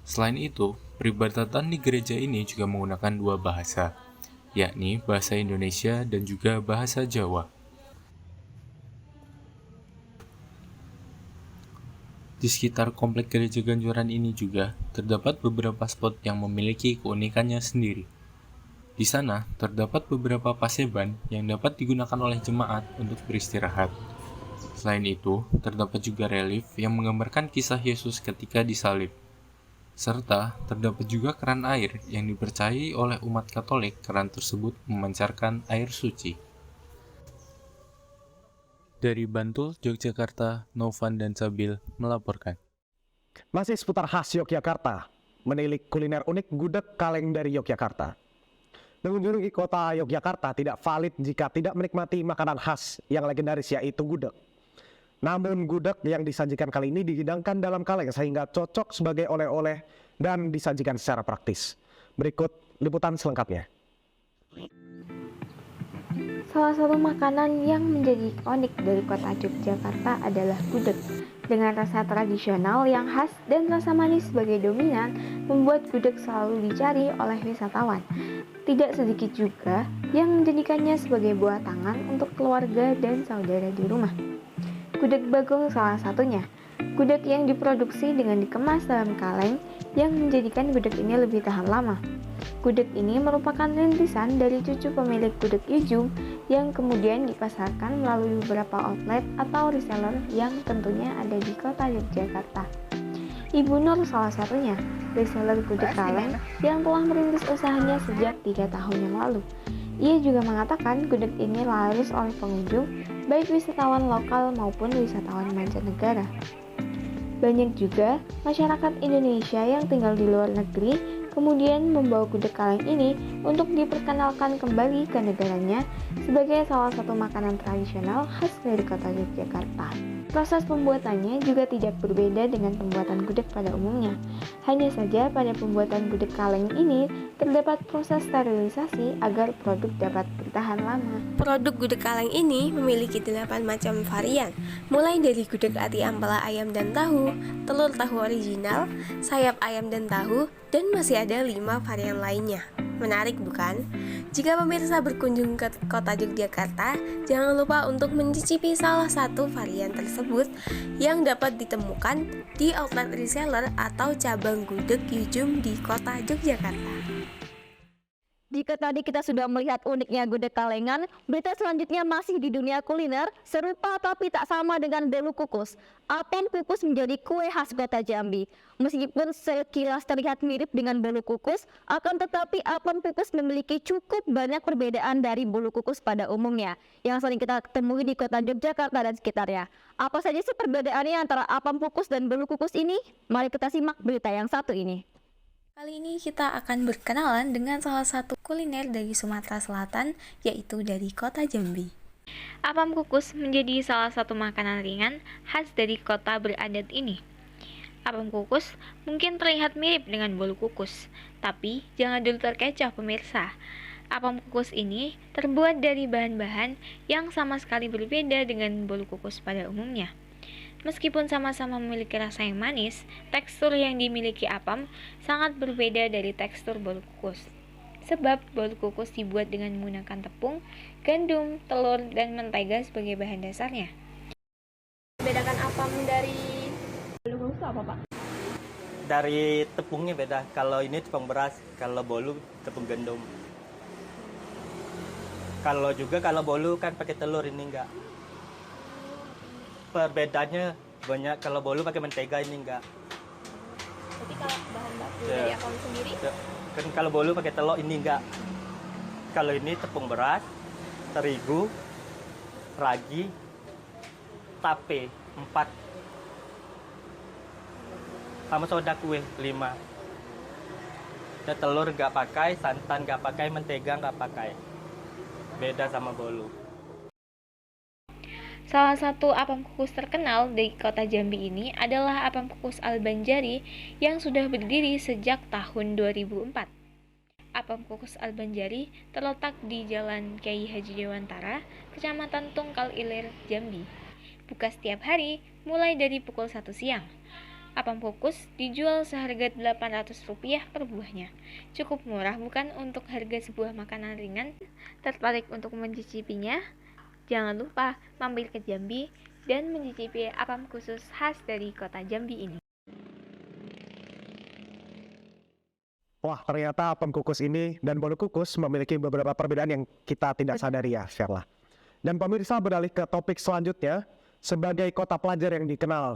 Selain itu, peribadatan di gereja ini juga menggunakan dua bahasa, yakni bahasa Indonesia dan juga bahasa Jawa. Di sekitar komplek gereja Ganjuran ini juga terdapat beberapa spot yang memiliki keunikannya sendiri. Di sana terdapat beberapa paseban yang dapat digunakan oleh jemaat untuk beristirahat. Selain itu, terdapat juga relief yang menggambarkan kisah Yesus ketika disalib. Serta terdapat juga keran air yang dipercayai oleh umat Katolik. Keran tersebut memancarkan air suci. Dari Bantul, Yogyakarta, Novan dan Sabil melaporkan. Masih seputar khas Yogyakarta, menilik kuliner unik gudeg kaleng dari Yogyakarta. Mengunjungi kota Yogyakarta tidak valid jika tidak menikmati makanan khas yang legendaris yaitu gudeg. Namun gudeg yang disajikan kali ini dihidangkan dalam kaleng sehingga cocok sebagai oleh-oleh dan disajikan secara praktis. Berikut liputan selengkapnya. Salah satu makanan yang menjadi ikonik dari kota Yogyakarta adalah gudeg. Dengan rasa tradisional yang khas dan rasa manis sebagai dominan, membuat gudeg selalu dicari oleh wisatawan. Tidak sedikit juga yang menjadikannya sebagai buah tangan untuk keluarga dan saudara di rumah. Gudeg Bagong salah satunya. Gudeg yang diproduksi dengan dikemas dalam kaleng yang menjadikan gudeg ini lebih tahan lama. Gudeg ini merupakan rintisan dari cucu pemilik gudeg Yujum yang kemudian dipasarkan melalui beberapa outlet atau reseller yang tentunya ada di kota Yogyakarta. Ibu Nur salah satunya, reseller gudeg kaleng yang telah merintis usahanya sejak 3 tahun yang lalu. Ia juga mengatakan gudeg ini laris oleh pengunjung, baik wisatawan lokal maupun wisatawan mancanegara. Banyak juga masyarakat Indonesia yang tinggal di luar negeri kemudian membawa gudeg kaleng ini untuk diperkenalkan kembali ke negaranya sebagai salah satu makanan tradisional khas dari kota Yogyakarta. Proses pembuatannya juga tidak berbeda dengan pembuatan gudeg pada umumnya. Hanya saja pada pembuatan gudeg kaleng ini terdapat proses sterilisasi agar produk dapat bertahan lama. Produk gudeg kaleng ini memiliki 8 macam varian, mulai dari gudeg ati ampela ayam dan tahu, telur tahu original, sayap ayam dan tahu, dan masih ada 5 varian lainnya. Menarik bukan? Jika pemirsa berkunjung ke kota Yogyakarta, jangan lupa untuk mencicipi salah satu varian tersebut yang dapat ditemukan di outlet reseller atau cabang gudeg Yujum di kota Yogyakarta. Jika tadi kita sudah melihat uniknya gudeg kalengan, berita selanjutnya masih di dunia kuliner, serupa tapi tak sama dengan belu kukus. Apem kukus menjadi kue khas kota Jambi. Meskipun sekilas terlihat mirip dengan belu kukus, akan tetapi apem kukus memiliki cukup banyak perbedaan dari bolu kukus pada umumnya, yang sering kita temui di kota Yogyakarta dan sekitarnya. Apa saja sih perbedaannya antara apem kukus dan belu kukus ini? Mari kita simak berita yang satu ini. Kali ini kita akan berkenalan dengan salah satu kuliner dari Sumatera Selatan, yaitu dari kota Jambi. Apam kukus menjadi salah satu makanan ringan khas dari kota beradat ini. Apam kukus mungkin terlihat mirip dengan bolu kukus, tapi jangan dulu terkecoh pemirsa. Apam kukus ini terbuat dari bahan-bahan yang sama sekali berbeda dengan bolu kukus pada umumnya. Meskipun sama-sama memiliki rasa yang manis, tekstur yang dimiliki apam sangat berbeda dari tekstur bolu kukus. Sebab bolu kukus dibuat dengan menggunakan tepung, gandum, telur, dan mentega sebagai bahan dasarnya. Bedakan apam dari bolu kukus apa, Pak? Dari tepungnya beda. Kalau ini tepung beras, kalau bolu tepung gandum. Kalau bolu kan pakai telur, ini enggak. Perbedaannya banyak, kalau bolu pakai mentega, ini enggak. Jadi kalau bahan baku dari apam sendiri? Kan kalau bolu pakai telur, ini enggak. Kalau ini tepung beras, terigu, ragi, tape, 4. sama soda kue 5. Ya, telur nggak pakai, santan nggak pakai, mentega nggak pakai. Beda sama bolu. Salah satu apam kukus terkenal di kota Jambi ini adalah apam kukus Al-Banjari yang sudah berdiri sejak tahun 2004. Apam kukus Al-Banjari terletak di Jalan Kyai Haji Dewantara, Kecamatan Tungkal Ilir, Jambi. Buka setiap hari mulai dari pukul 1 siang. Apam kukus dijual seharga Rp800 per buahnya. Cukup murah bukan untuk harga sebuah makanan ringan? Tertarik untuk mencicipinya? Jangan lupa mampir ke Jambi dan mencicipi apam khusus khas dari kota Jambi ini. Wah, ternyata apam kukus ini dan bolu kukus memiliki beberapa perbedaan yang kita tidak sadari ya, Sherla. Dan pemirsa, beralih ke topik selanjutnya. Sebagai kota pelajar yang dikenal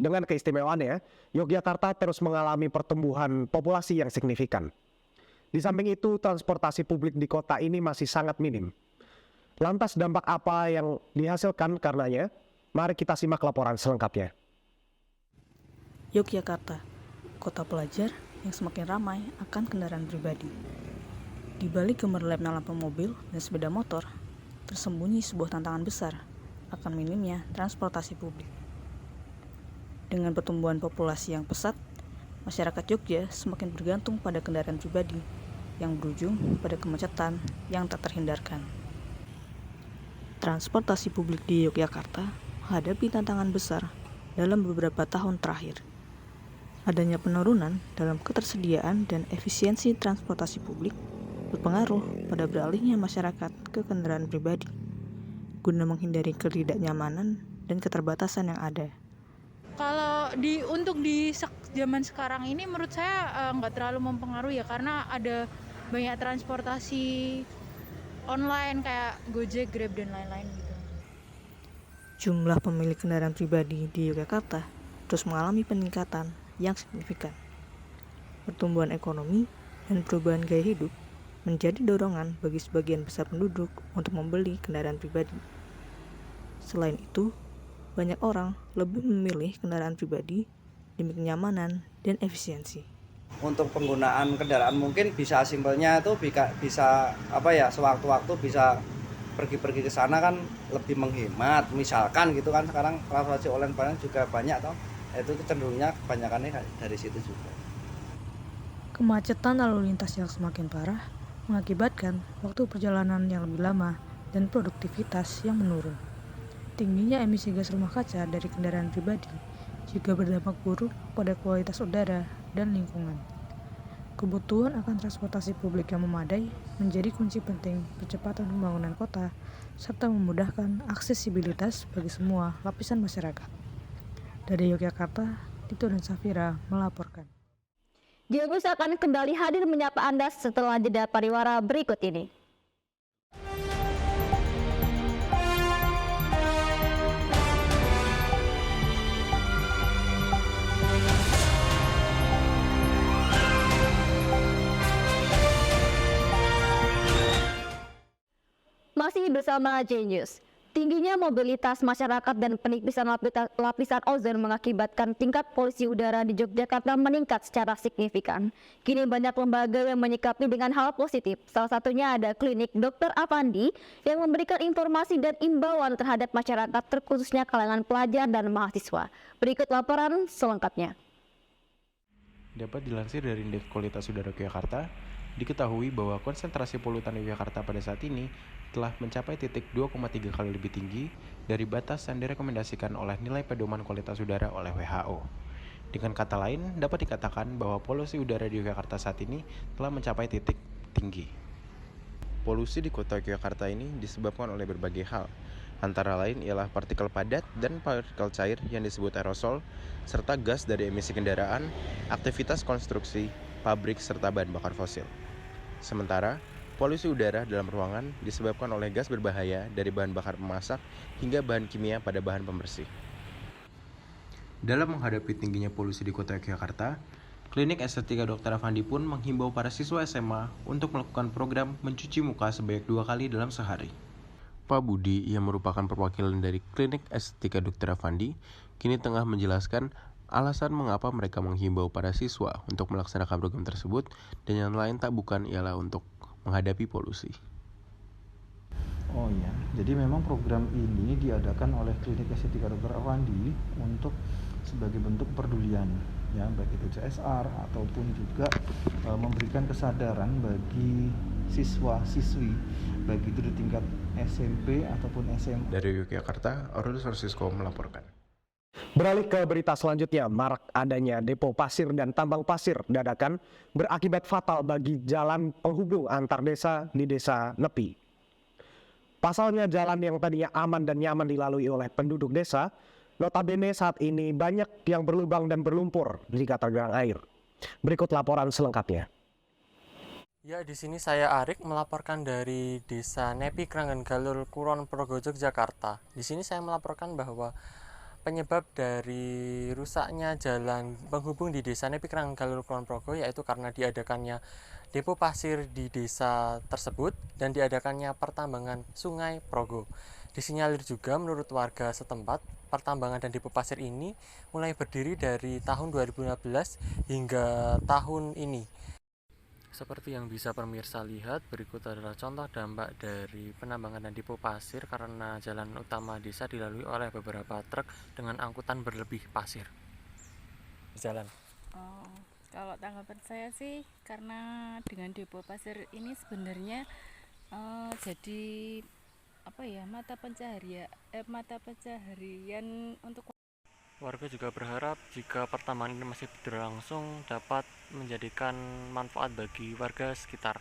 dengan keistimewaannya, Yogyakarta terus mengalami pertumbuhan populasi yang signifikan. Di samping itu, transportasi publik di kota ini masih sangat minim. Lantas dampak apa yang dihasilkan karenanya? Mari kita simak laporan selengkapnya. Yogyakarta, kota pelajar yang semakin ramai akan kendaraan pribadi. Di balik gemerlapnya lampu mobil dan sepeda motor, tersembunyi sebuah tantangan besar akan minimnya transportasi publik. Dengan pertumbuhan populasi yang pesat, masyarakat Jogja semakin bergantung pada kendaraan pribadi yang berujung pada kemacetan yang tak terhindarkan. Transportasi publik di Yogyakarta menghadapi tantangan besar dalam beberapa tahun terakhir. Adanya penurunan dalam ketersediaan dan efisiensi transportasi publik berpengaruh pada beralihnya masyarakat ke kendaraan pribadi, guna menghindari ketidaknyamanan dan keterbatasan yang ada. Kalau untuk di zaman sekarang ini menurut saya nggak terlalu mempengaruhi ya, karena ada banyak transportasi online kayak Gojek, Grab, dan lain-lain gitu. Jumlah pemilik kendaraan pribadi di Yogyakarta terus mengalami peningkatan yang signifikan. Pertumbuhan ekonomi dan perubahan gaya hidup menjadi dorongan bagi sebagian besar penduduk untuk membeli kendaraan pribadi. Selain itu, banyak orang lebih memilih kendaraan pribadi demi kenyamanan dan efisiensi. Untuk penggunaan kendaraan mungkin bisa simpelnya itu bisa sewaktu-waktu bisa pergi-pergi ke sana kan lebih menghemat. Misalkan gitu kan, sekarang transportasi online juga banyak toh. Itu cenderungnya kebanyakannya dari situ juga. Kemacetan lalu lintas yang semakin parah mengakibatkan waktu perjalanan yang lebih lama dan produktivitas yang menurun. Tingginya emisi gas rumah kaca dari kendaraan pribadi juga berdampak buruk pada kualitas udara dan lingkungan. Kebutuhan akan transportasi publik yang memadai menjadi kunci penting percepatan pembangunan kota serta memudahkan aksesibilitas bagi semua lapisan masyarakat. Dari Yogyakarta, Tito dan Safira melaporkan. Jamus akan kembali hadir menyapa Anda setelah jeda pariwara berikut ini. Masih bersama Genius. Tingginya mobilitas masyarakat dan penipisan lapisan ozon mengakibatkan tingkat polusi udara di Yogyakarta meningkat secara signifikan. Kini banyak lembaga yang menyikapi dengan hal positif. Salah satunya ada klinik Dr. Avandi yang memberikan informasi dan imbauan terhadap masyarakat, terkhususnya kalangan pelajar dan mahasiswa. Berikut laporan selengkapnya. Dapat dilansir dari Indeks Kualitas Udara Yogyakarta, diketahui bahwa konsentrasi polutan Yogyakarta pada saat ini telah mencapai titik 2,3 kali lebih tinggi dari batas yang direkomendasikan oleh nilai pedoman kualitas udara oleh WHO. Dengan kata lain, dapat dikatakan bahwa polusi udara di Yogyakarta saat ini telah mencapai titik tinggi. Polusi di kota Yogyakarta ini disebabkan oleh berbagai hal, antara lain ialah partikel padat dan partikel cair yang disebut aerosol, serta gas dari emisi kendaraan, aktivitas konstruksi, pabrik, serta bahan bakar fosil. Sementara, polusi udara dalam ruangan disebabkan oleh gas berbahaya dari bahan bakar pemasak hingga bahan kimia pada bahan pembersih. Dalam menghadapi tingginya polusi di kota Yogyakarta, Klinik Estetika Dr. Avandi pun menghimbau para siswa SMA untuk melakukan program mencuci muka sebanyak 2 kali dalam sehari. Pak Budi, yang merupakan perwakilan dari Klinik Estetika Dr. Avandi, kini tengah menjelaskan Alasan mengapa mereka menghimbau para siswa untuk melaksanakan program tersebut dan yang lain tak bukan ialah untuk menghadapi polusi. Oh iya, jadi memang program ini diadakan oleh Klinik Estetika Dr. Awandi untuk sebagai bentuk pedulian, ya, baik itu CSR ataupun juga memberikan kesadaran bagi siswa-siswi, baik itu di tingkat SMP ataupun SMA. Dari Yogyakarta, Aurelius Francisco melaporkan. Beralih ke berita selanjutnya, marak adanya depo pasir dan tambang pasir dadakan berakibat fatal bagi jalan penghubung antar desa di desa Nepi. Pasalnya jalan yang tadinya aman dan nyaman dilalui oleh penduduk desa, notabene saat ini banyak yang berlubang dan berlumpur jika tergenang air. Berikut laporan selengkapnya. Ya, di sini saya Arik melaporkan dari Desa Nepi Kranggan Galur Kulon Progo Yogyakarta. Di sini saya melaporkan bahwa penyebab dari rusaknya jalan penghubung di Desa Nepi Kranggan Galur Kulon Progo yaitu karena diadakannya depo pasir di desa tersebut dan diadakannya pertambangan Sungai Progo. Disinyalir juga menurut warga setempat, pertambangan dan depo pasir ini mulai berdiri dari tahun 2015 hingga tahun ini. Seperti yang bisa pemirsa lihat, berikut adalah contoh dampak dari penambangan dan depo pasir karena jalan utama desa dilalui oleh beberapa truk dengan angkutan berlebih pasir. Jalan. Kalau tanggapan saya sih, karena dengan depo pasir ini sebenarnya jadi apa ya, mata pencaharian untuk warga juga berharap jika pertambangan ini masih berlangsung dapat menjadikan manfaat bagi warga sekitar.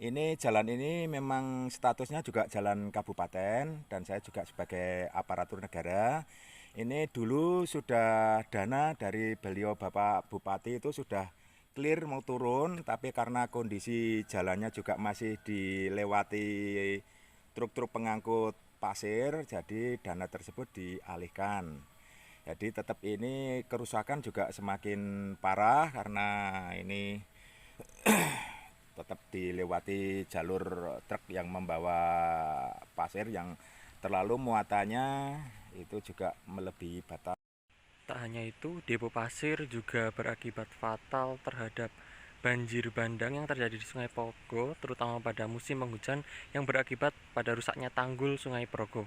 Ini jalan ini memang statusnya juga jalan kabupaten dan saya juga sebagai aparatur negara. Ini dulu sudah dana dari beliau Bapak Bupati itu sudah clear mau turun, tapi karena kondisi jalannya juga masih dilewati truk-truk pengangkut pasir, jadi dana tersebut dialihkan. Jadi tetap ini kerusakan juga semakin parah karena ini tetap dilewati jalur truk yang membawa pasir yang terlalu muatannya itu juga melebihi batas. Tak hanya itu, depo pasir juga berakibat fatal terhadap banjir bandang yang terjadi di Sungai Progo, terutama pada musim penghujan yang berakibat pada rusaknya tanggul Sungai Progo.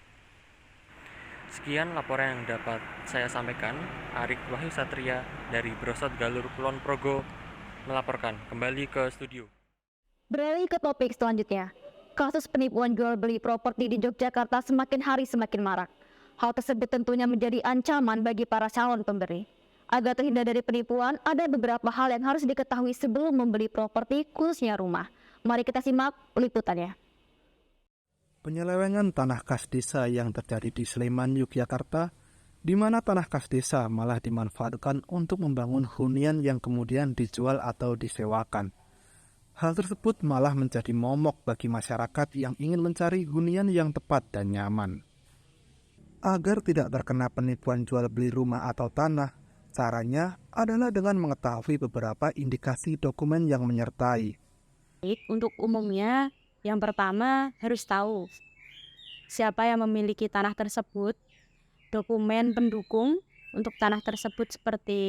Sekian laporan yang dapat saya sampaikan. Arik Wahyu Satria dari Brosot Galur Kulon Progo melaporkan. Kembali ke studio. Beralih ke topik selanjutnya. Kasus penipuan jual beli properti di Yogyakarta semakin hari semakin marak. Hal tersebut tentunya menjadi ancaman bagi para calon pemberi. Agar terhindar dari penipuan, ada beberapa hal yang harus diketahui sebelum membeli properti, khususnya rumah. Mari kita simak liputannya. Penyelewengan tanah kas desa yang terjadi di Sleman, Yogyakarta, di mana tanah kas desa malah dimanfaatkan untuk membangun hunian yang kemudian dijual atau disewakan. Hal tersebut malah menjadi momok bagi masyarakat yang ingin mencari hunian yang tepat dan nyaman. Agar tidak terkena penipuan jual beli rumah atau tanah, caranya adalah dengan mengetahui beberapa indikasi dokumen yang menyertai. Untuk umumnya, yang pertama harus tahu siapa yang memiliki tanah tersebut, dokumen pendukung untuk tanah tersebut seperti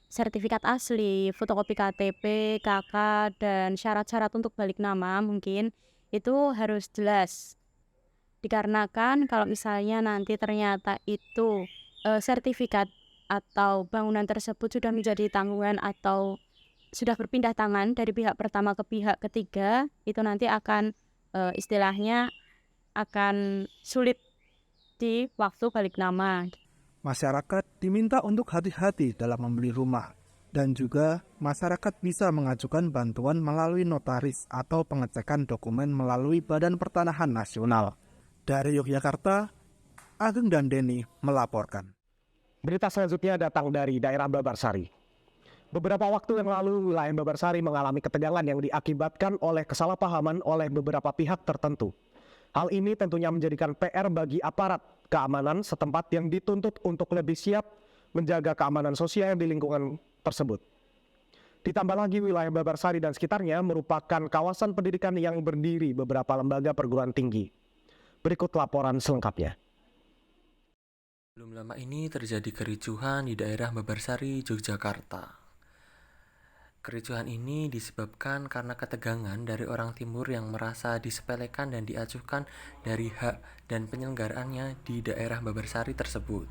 sertifikat asli, fotokopi KTP, KK, dan syarat-syarat untuk balik nama mungkin itu harus jelas. Dikarenakan kalau misalnya nanti ternyata itu sertifikat atau bangunan tersebut sudah menjadi tanggungan atau sudah berpindah tangan dari pihak pertama ke pihak ketiga, itu nanti akan istilahnya akan sulit di waktu balik nama. Masyarakat diminta untuk hati-hati dalam membeli rumah, dan juga masyarakat bisa mengajukan bantuan melalui notaris atau pengecekan dokumen melalui Badan Pertanahan Nasional. Dari Yogyakarta, Ageng dan Denny melaporkan. Berita selanjutnya datang dari daerah Babarsari. Beberapa waktu yang lalu, wilayah Babarsari mengalami ketegangan yang diakibatkan oleh kesalahpahaman oleh beberapa pihak tertentu. Hal ini tentunya menjadikan PR bagi aparat keamanan setempat yang dituntut untuk lebih siap menjaga keamanan sosial di lingkungan tersebut. Ditambah lagi, wilayah Babarsari dan sekitarnya merupakan kawasan pendidikan yang berdiri beberapa lembaga perguruan tinggi. Berikut laporan selengkapnya. Belum lama ini terjadi kericuhan di daerah Babarsari, Yogyakarta. Kericuhan ini disebabkan karena ketegangan dari orang timur yang merasa disepelekan dan diacuhkan dari hak dan penyelenggaraannya di daerah Babarsari tersebut.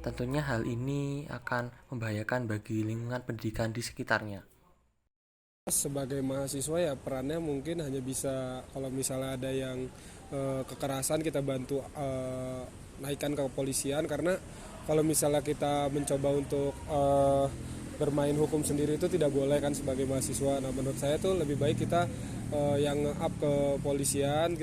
Tentunya hal ini akan membahayakan bagi lingkungan pendidikan di sekitarnya. Sebagai mahasiswa ya perannya mungkin hanya bisa kalau misalnya ada yang kekerasan kita bantu naikkan ke kepolisian, karena kalau misalnya kita mencoba untuk bermain hukum sendiri itu tidak boleh kan sebagai mahasiswa. Nah menurut saya tuh lebih baik kita yang up ke polisian.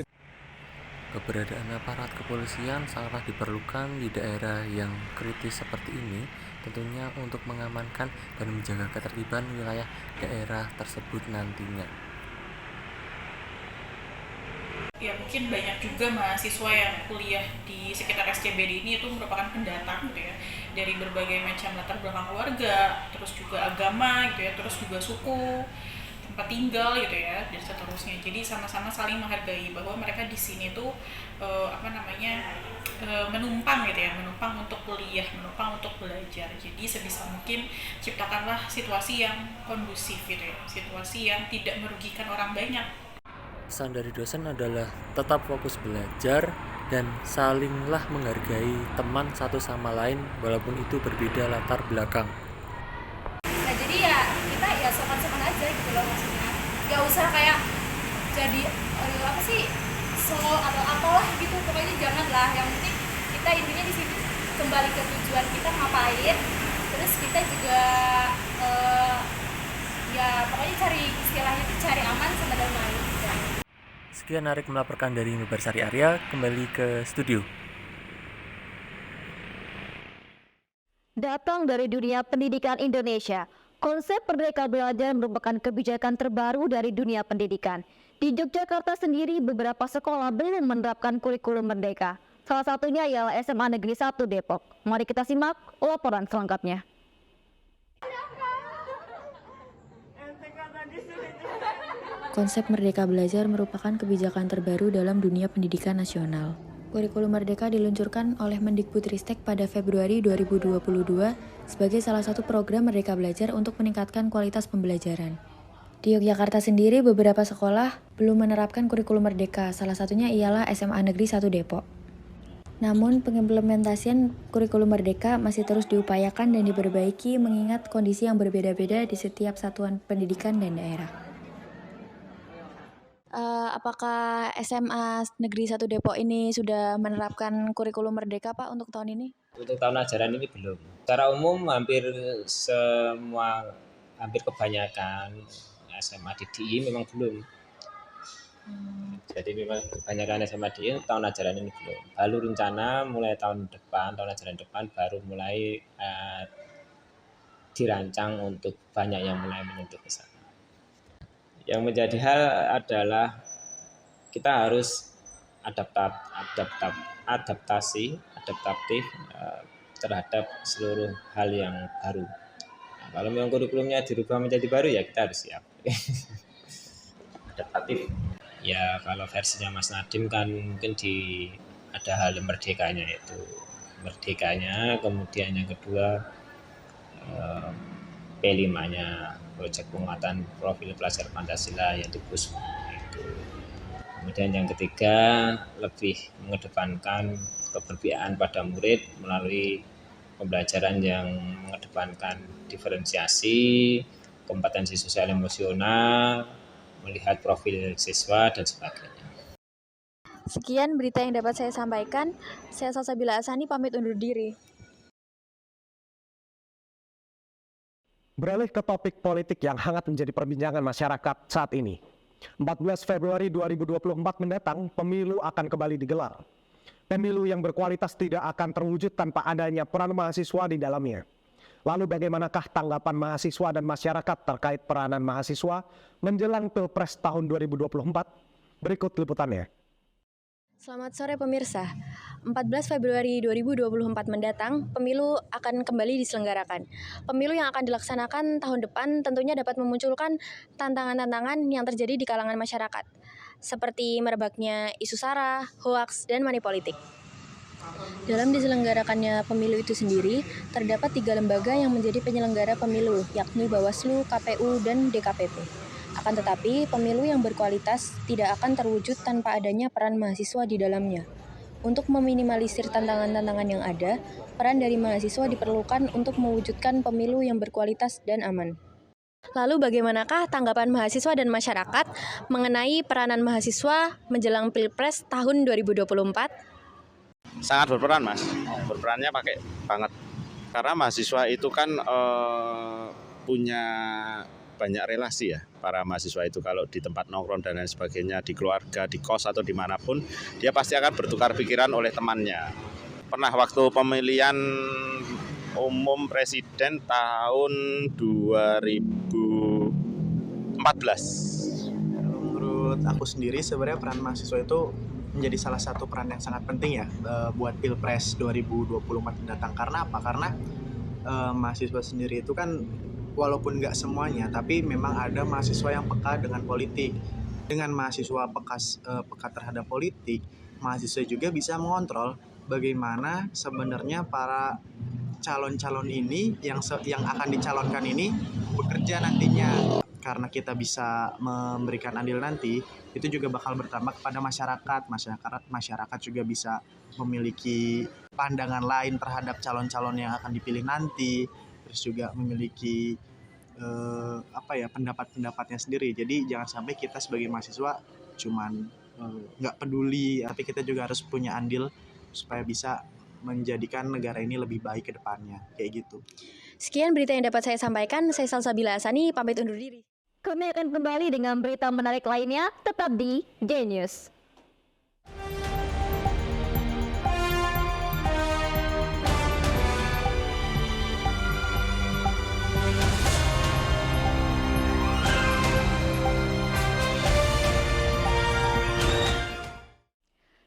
Keberadaan aparat kepolisian sangatlah diperlukan di daerah yang kritis seperti ini, tentunya untuk mengamankan dan menjaga ketertiban wilayah daerah tersebut nantinya. Ya mungkin banyak juga mahasiswa yang kuliah di sekitar SCBD ini itu merupakan pendatang gitu ya, dari berbagai macam latar belakang keluarga, terus juga agama gitu ya, terus juga suku, tempat tinggal gitu ya, dan seterusnya. Jadi sama-sama saling menghargai bahwa mereka di sini tuh menumpang gitu ya, menumpang untuk kuliah, menumpang untuk belajar. Jadi sebisa mungkin ciptakanlah situasi yang kondusif gitu ya, situasi yang tidak merugikan orang banyak. Pesan dari dosen adalah tetap fokus belajar dan salinglah menghargai teman satu sama lain walaupun itu berbeda latar belakang. Nah jadi ya kita ya sopan-sopan aja gitu loh, maksudnya gak usah kayak jadi atau apalah gitu, pokoknya janganlah. Yang penting kita intinya di sini kembali ke tujuan kita ngapain, terus kita juga ya pokoknya cari istilahnya itu cari aman sama damai. Sekian Arik melaporkan dari Babarsari Area, kembali ke studio. Datang dari dunia pendidikan Indonesia, konsep Merdeka Belajar merupakan kebijakan terbaru dari dunia pendidikan. Di Yogyakarta sendiri, beberapa sekolah belum menerapkan kurikulum merdeka. Salah satunya ialah SMA Negeri 1 Depok. Mari kita simak laporan selengkapnya. Konsep Merdeka Belajar merupakan kebijakan terbaru dalam dunia pendidikan nasional. Kurikulum Merdeka diluncurkan oleh Mendikbudristek pada Februari 2022 sebagai salah satu program Merdeka Belajar untuk meningkatkan kualitas pembelajaran. Di Yogyakarta sendiri, beberapa sekolah belum menerapkan kurikulum Merdeka, salah satunya ialah SMA Negeri 1 Depok. Namun, pengimplementasian kurikulum Merdeka masih terus diupayakan dan diperbaiki mengingat kondisi yang berbeda-beda di setiap satuan pendidikan dan daerah. Apakah SMA Negeri 1 Depok ini sudah menerapkan kurikulum Merdeka, Pak, untuk tahun ini? Untuk tahun ajaran ini belum. Secara umum hampir kebanyakan SMA DDI memang belum. Jadi memang kebanyakan SMA DDI tahun ajaran ini belum. Baru rencana mulai tahun ajaran depan baru mulai dirancang untuk banyak yang mulai menyentuh ke sana. Yang menjadi hal adalah kita harus adaptatif terhadap seluruh hal yang baru. Nah, kalau memang kurikulumnya dirubah menjadi baru ya kita harus siap. Adaptatif. Ya kalau versinya Mas Nadiem kan mungkin ada hal merdekanya, itu merdekanya, kemudian yang kedua P5-nya, proyek penguatan profil pelajar Pancasila, yaitu PUSPA itu. Kemudian yang ketiga lebih mengedepankan keberpihakan pada murid melalui pembelajaran yang mengedepankan diferensiasi, kompetensi sosial emosional, melihat profil siswa dan sebagainya. Sekian berita yang dapat saya sampaikan. Saya Salsabila Asani pamit undur diri. Beralih ke topik politik yang hangat menjadi perbincangan masyarakat saat ini. 14 Februari 2024 mendatang, pemilu akan kembali digelar. Pemilu yang berkualitas tidak akan terwujud tanpa adanya peran mahasiswa di dalamnya. Lalu bagaimanakah tanggapan mahasiswa dan masyarakat terkait peranan mahasiswa menjelang Pilpres tahun 2024? Berikut liputannya. Selamat sore pemirsa. 14 Februari 2024 mendatang, pemilu akan kembali diselenggarakan. Pemilu yang akan dilaksanakan tahun depan tentunya dapat memunculkan tantangan-tantangan yang terjadi di kalangan masyarakat, seperti merebaknya isu sara, hoaks, dan money politik. Dalam diselenggarakannya pemilu itu sendiri, terdapat 3 lembaga yang menjadi penyelenggara pemilu, yakni Bawaslu, KPU, dan DKPP. Akan tetapi, pemilu yang berkualitas tidak akan terwujud tanpa adanya peran mahasiswa di dalamnya. Untuk meminimalisir tantangan-tantangan yang ada, peran dari mahasiswa diperlukan untuk mewujudkan pemilu yang berkualitas dan aman. Lalu bagaimanakah tanggapan mahasiswa dan masyarakat mengenai peranan mahasiswa menjelang Pilpres tahun 2024? Sangat berperan, Mas. Berperannya pakai banget. Karena mahasiswa itu kan punya banyak relasi ya. Para mahasiswa itu kalau di tempat nongkrong dan lain sebagainya, di keluarga, di kos atau dimanapun, dia pasti akan bertukar pikiran oleh temannya. Pernah waktu pemilihan umum presiden tahun 2014. Menurut aku sendiri sebenarnya peran mahasiswa itu menjadi salah satu peran yang sangat penting ya buat Pilpres 2024 mendatang. Karena apa? Karena mahasiswa sendiri itu kan walaupun nggak semuanya, tapi memang ada mahasiswa yang peka dengan politik. Dengan mahasiswa peka terhadap politik, mahasiswa juga bisa mengontrol bagaimana sebenarnya para calon-calon ini yang akan dicalonkan ini bekerja nantinya. Karena kita bisa memberikan andil nanti, itu juga bakal berdampak kepada masyarakat. Masyarakat juga bisa memiliki pandangan lain terhadap calon-calon yang akan dipilih nanti, terus juga memiliki pendapat-pendapatnya sendiri. Jadi jangan sampai kita sebagai mahasiswa cuman nggak peduli, tapi kita juga harus punya andil supaya bisa menjadikan negara ini lebih baik ke depannya, kayak gitu. Sekian berita yang dapat saya sampaikan. Saya Salsabila Asani, pamit undur diri. Kami akan kembali dengan berita menarik lainnya, tetap di Genius.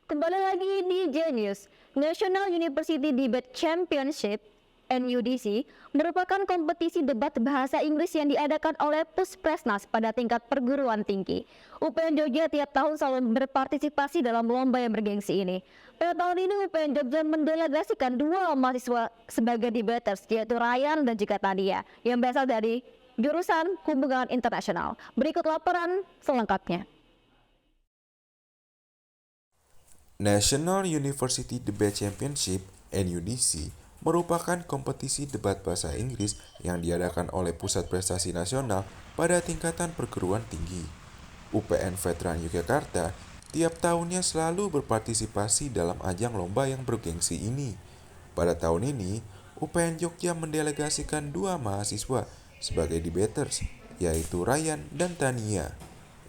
Kembali lagi di Genius. National University Debate Championship NUDC merupakan kompetisi debat bahasa Inggris yang diadakan oleh Puspresnas pada tingkat perguruan tinggi. UPN Jogja tiap tahun selalu berpartisipasi dalam lomba yang bergengsi ini. Pada tahun ini UPN Jogja mendelegasikan 2 mahasiswa sebagai debaters, yaitu Ryan dan juga Tadia, yang berasal dari jurusan Hubungan Internasional. Berikut laporan selengkapnya. National University Debate Championship (NUDC) merupakan kompetisi debat bahasa Inggris yang diadakan oleh Pusat Prestasi Nasional pada tingkatan perguruan tinggi. UPN Veteran Yogyakarta tiap tahunnya selalu berpartisipasi dalam ajang lomba yang bergengsi ini. Pada tahun ini, UPN Jogja mendelegasikan 2 mahasiswa sebagai debaters, yaitu Ryan dan Tania,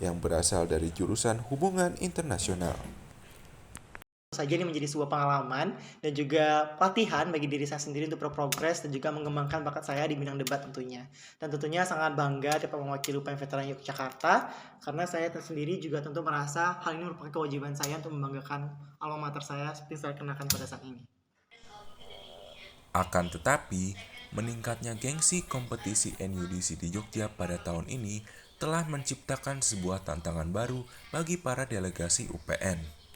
yang berasal dari jurusan Hubungan Internasional. Saja ini menjadi sebuah pengalaman dan juga pelatihan bagi diri saya sendiri untuk berprogres dan juga mengembangkan bakat saya di bidang debat tentunya. Dan tentunya sangat bangga dapat mewakili UPN Veteran Yogyakarta karena saya sendiri juga tentu merasa hal ini merupakan kewajiban saya untuk membanggakan alma mater saya seperti saya kenakan pada saat ini. Akan tetapi, meningkatnya gengsi kompetisi NUDC di Jogja pada tahun ini telah menciptakan sebuah tantangan baru bagi para delegasi UPN.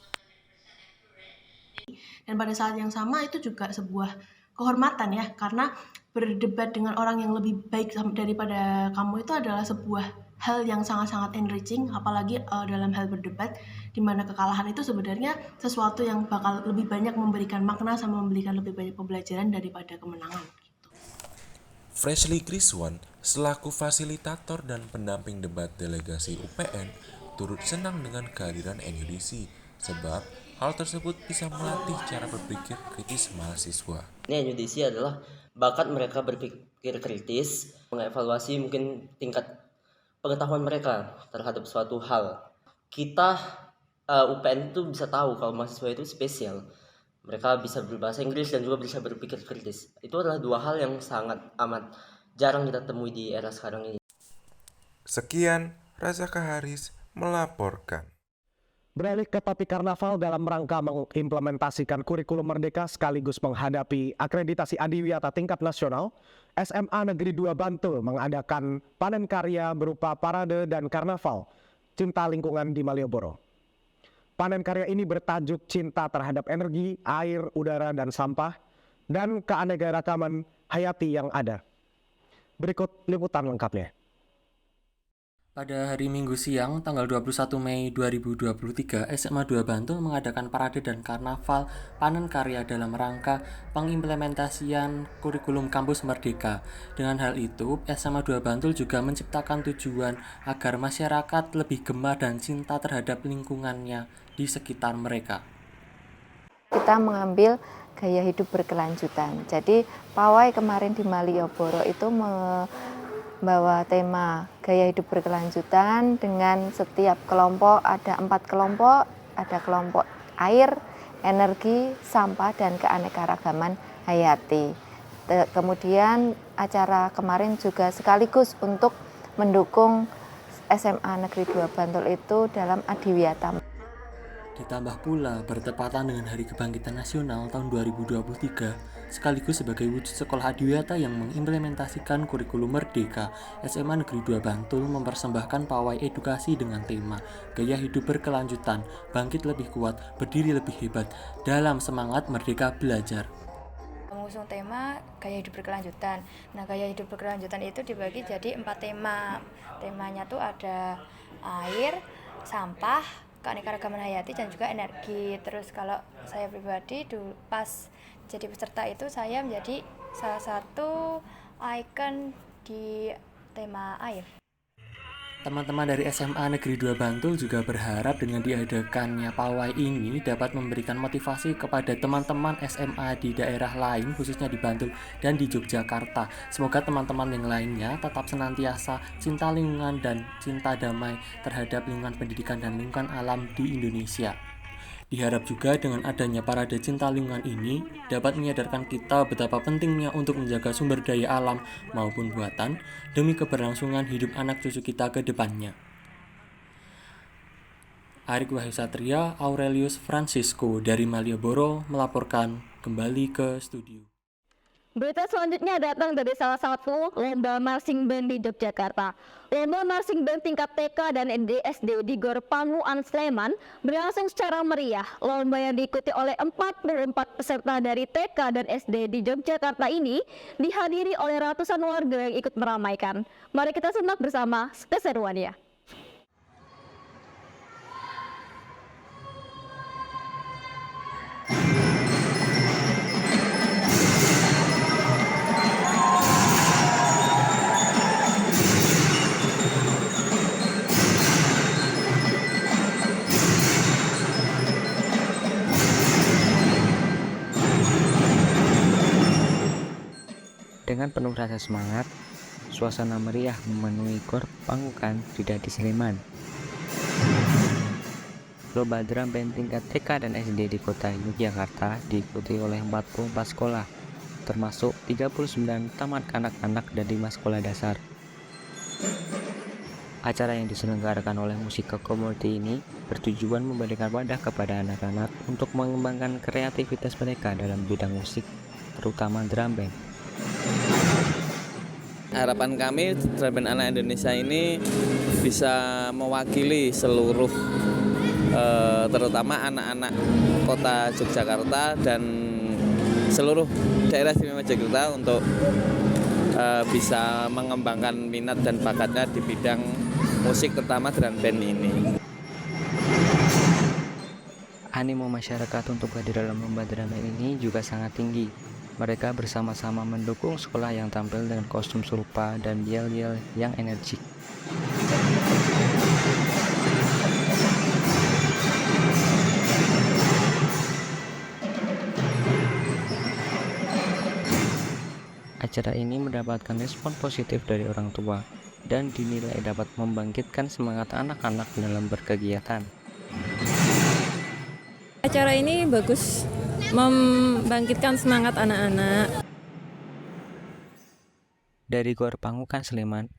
Dan pada saat yang sama itu juga sebuah kehormatan ya, karena berdebat dengan orang yang lebih baik daripada kamu itu adalah sebuah hal yang sangat-sangat enriching, apalagi dalam hal berdebat, di mana kekalahan itu sebenarnya sesuatu yang bakal lebih banyak memberikan makna sama memberikan lebih banyak pembelajaran daripada kemenangan. Freshly Griswan, selaku fasilitator dan pendamping debat delegasi UPN, turut senang dengan kehadiran NUDC, sebab hal tersebut bisa melatih cara berpikir kritis mahasiswa. Ini NUDC adalah bakat mereka berpikir kritis, mengevaluasi mungkin tingkat pengetahuan mereka terhadap suatu hal. Kita UPN itu bisa tahu kalau mahasiswa itu spesial. Mereka bisa berbahasa Inggris dan juga bisa berpikir kritis. Itu adalah 2 hal yang sangat amat jarang kita temui di era sekarang ini. Sekian, Razaka Haris melaporkan. Beralih ke topik karnaval dalam rangka mengimplementasikan kurikulum merdeka sekaligus menghadapi akreditasi adiwiyata tingkat nasional, SMA Negeri 2 Bantul mengadakan panen karya berupa parade dan karnaval Cinta Lingkungan di Malioboro. Panen karya ini bertajuk Cinta Terhadap Energi, Air, Udara, dan Sampah, dan keanekaragaman hayati yang ada. Berikut liputan lengkapnya. Pada hari Minggu siang, tanggal 21 Mei 2023, SMA 2 Bantul mengadakan parade dan karnaval panen karya dalam rangka pengimplementasian kurikulum Kampus Merdeka. Dengan hal itu, SMA 2 Bantul juga menciptakan tujuan agar masyarakat lebih gemar dan cinta terhadap lingkungannya di sekitar mereka. Kita mengambil gaya hidup berkelanjutan. Jadi, pawai kemarin di Malioboro itu membawa tema gaya hidup berkelanjutan dengan setiap kelompok ada 4 kelompok, ada kelompok air, energi, sampah, dan keanekaragaman hayati. Kemudian acara kemarin juga sekaligus untuk mendukung SMA Negeri 2 Bantul itu dalam adiwiyata. Ditambah pula bertepatan dengan Hari Kebangkitan Nasional tahun 2023, sekaligus sebagai wujud sekolah adiwiyata yang mengimplementasikan kurikulum Merdeka, SMA Negeri 2 Bantul mempersembahkan pawai edukasi dengan tema Gaya Hidup Berkelanjutan, Bangkit Lebih Kuat, Berdiri Lebih Hebat, dalam semangat Merdeka Belajar. Mengusung tema gaya hidup berkelanjutan. Nah, gaya hidup berkelanjutan itu dibagi jadi 4 tema. Temanya tuh ada air, sampah, keanekaragaman hayati, dan juga energi. Terus kalau saya pribadi dulu pas jadi peserta itu saya menjadi salah satu ikon di tema air. Teman-teman dari SMA Negeri 2 Bantul juga berharap dengan diadakannya pawai ini dapat memberikan motivasi kepada teman-teman SMA di daerah lain, khususnya di Bantul dan di Yogyakarta. Semoga teman-teman yang lainnya tetap senantiasa cinta lingkungan dan cinta damai terhadap lingkungan pendidikan dan lingkungan alam di Indonesia. Diharap juga dengan adanya parade cinta lingkungan ini dapat menyadarkan kita betapa pentingnya untuk menjaga sumber daya alam maupun buatan demi keberlangsungan hidup anak cucu kita ke depannya. Arik Wahyu Satria, Aurelius Francisco dari Malioboro melaporkan kembali ke studio. Berita selanjutnya datang dari salah satu lomba marching band di Yogyakarta. Lomba marching band tingkat TK dan SD di Gor Panguan Sleman berlangsung secara meriah. Lomba yang diikuti oleh 44 peserta dari TK dan SD di Yogyakarta ini dihadiri oleh ratusan warga yang ikut meramaikan. Mari kita simak bersama keseruannya. Dengan penuh rasa semangat, suasana meriah memenuhi Gor Pangukan di Sleman. Lomba drum band tingkat TK dan SD di kota Yogyakarta diikuti oleh 44 sekolah, termasuk 39 taman kanak-kanak dan 5 sekolah dasar. Acara yang diselenggarakan oleh Musika Community ini bertujuan memberikan wadah kepada anak-anak untuk mengembangkan kreativitas mereka dalam bidang musik, terutama drum band. Harapan kami drum band anak Indonesia ini bisa mewakili seluruh terutama anak-anak kota Yogyakarta dan seluruh daerah istimewa Yogyakarta untuk bisa mengembangkan minat dan bakatnya di bidang musik, terutama drum band ini. Animo masyarakat untuk hadir dalam lomba drum band ini juga sangat tinggi. Mereka bersama-sama mendukung sekolah yang tampil dengan kostum serupa dan yel-yel yang energik. Acara ini mendapatkan respon positif dari orang tua dan dinilai dapat membangkitkan semangat anak-anak dalam berkegiatan. Acara ini bagus, membangkitkan semangat anak-anak. Dari Gor Pangukan Sleman,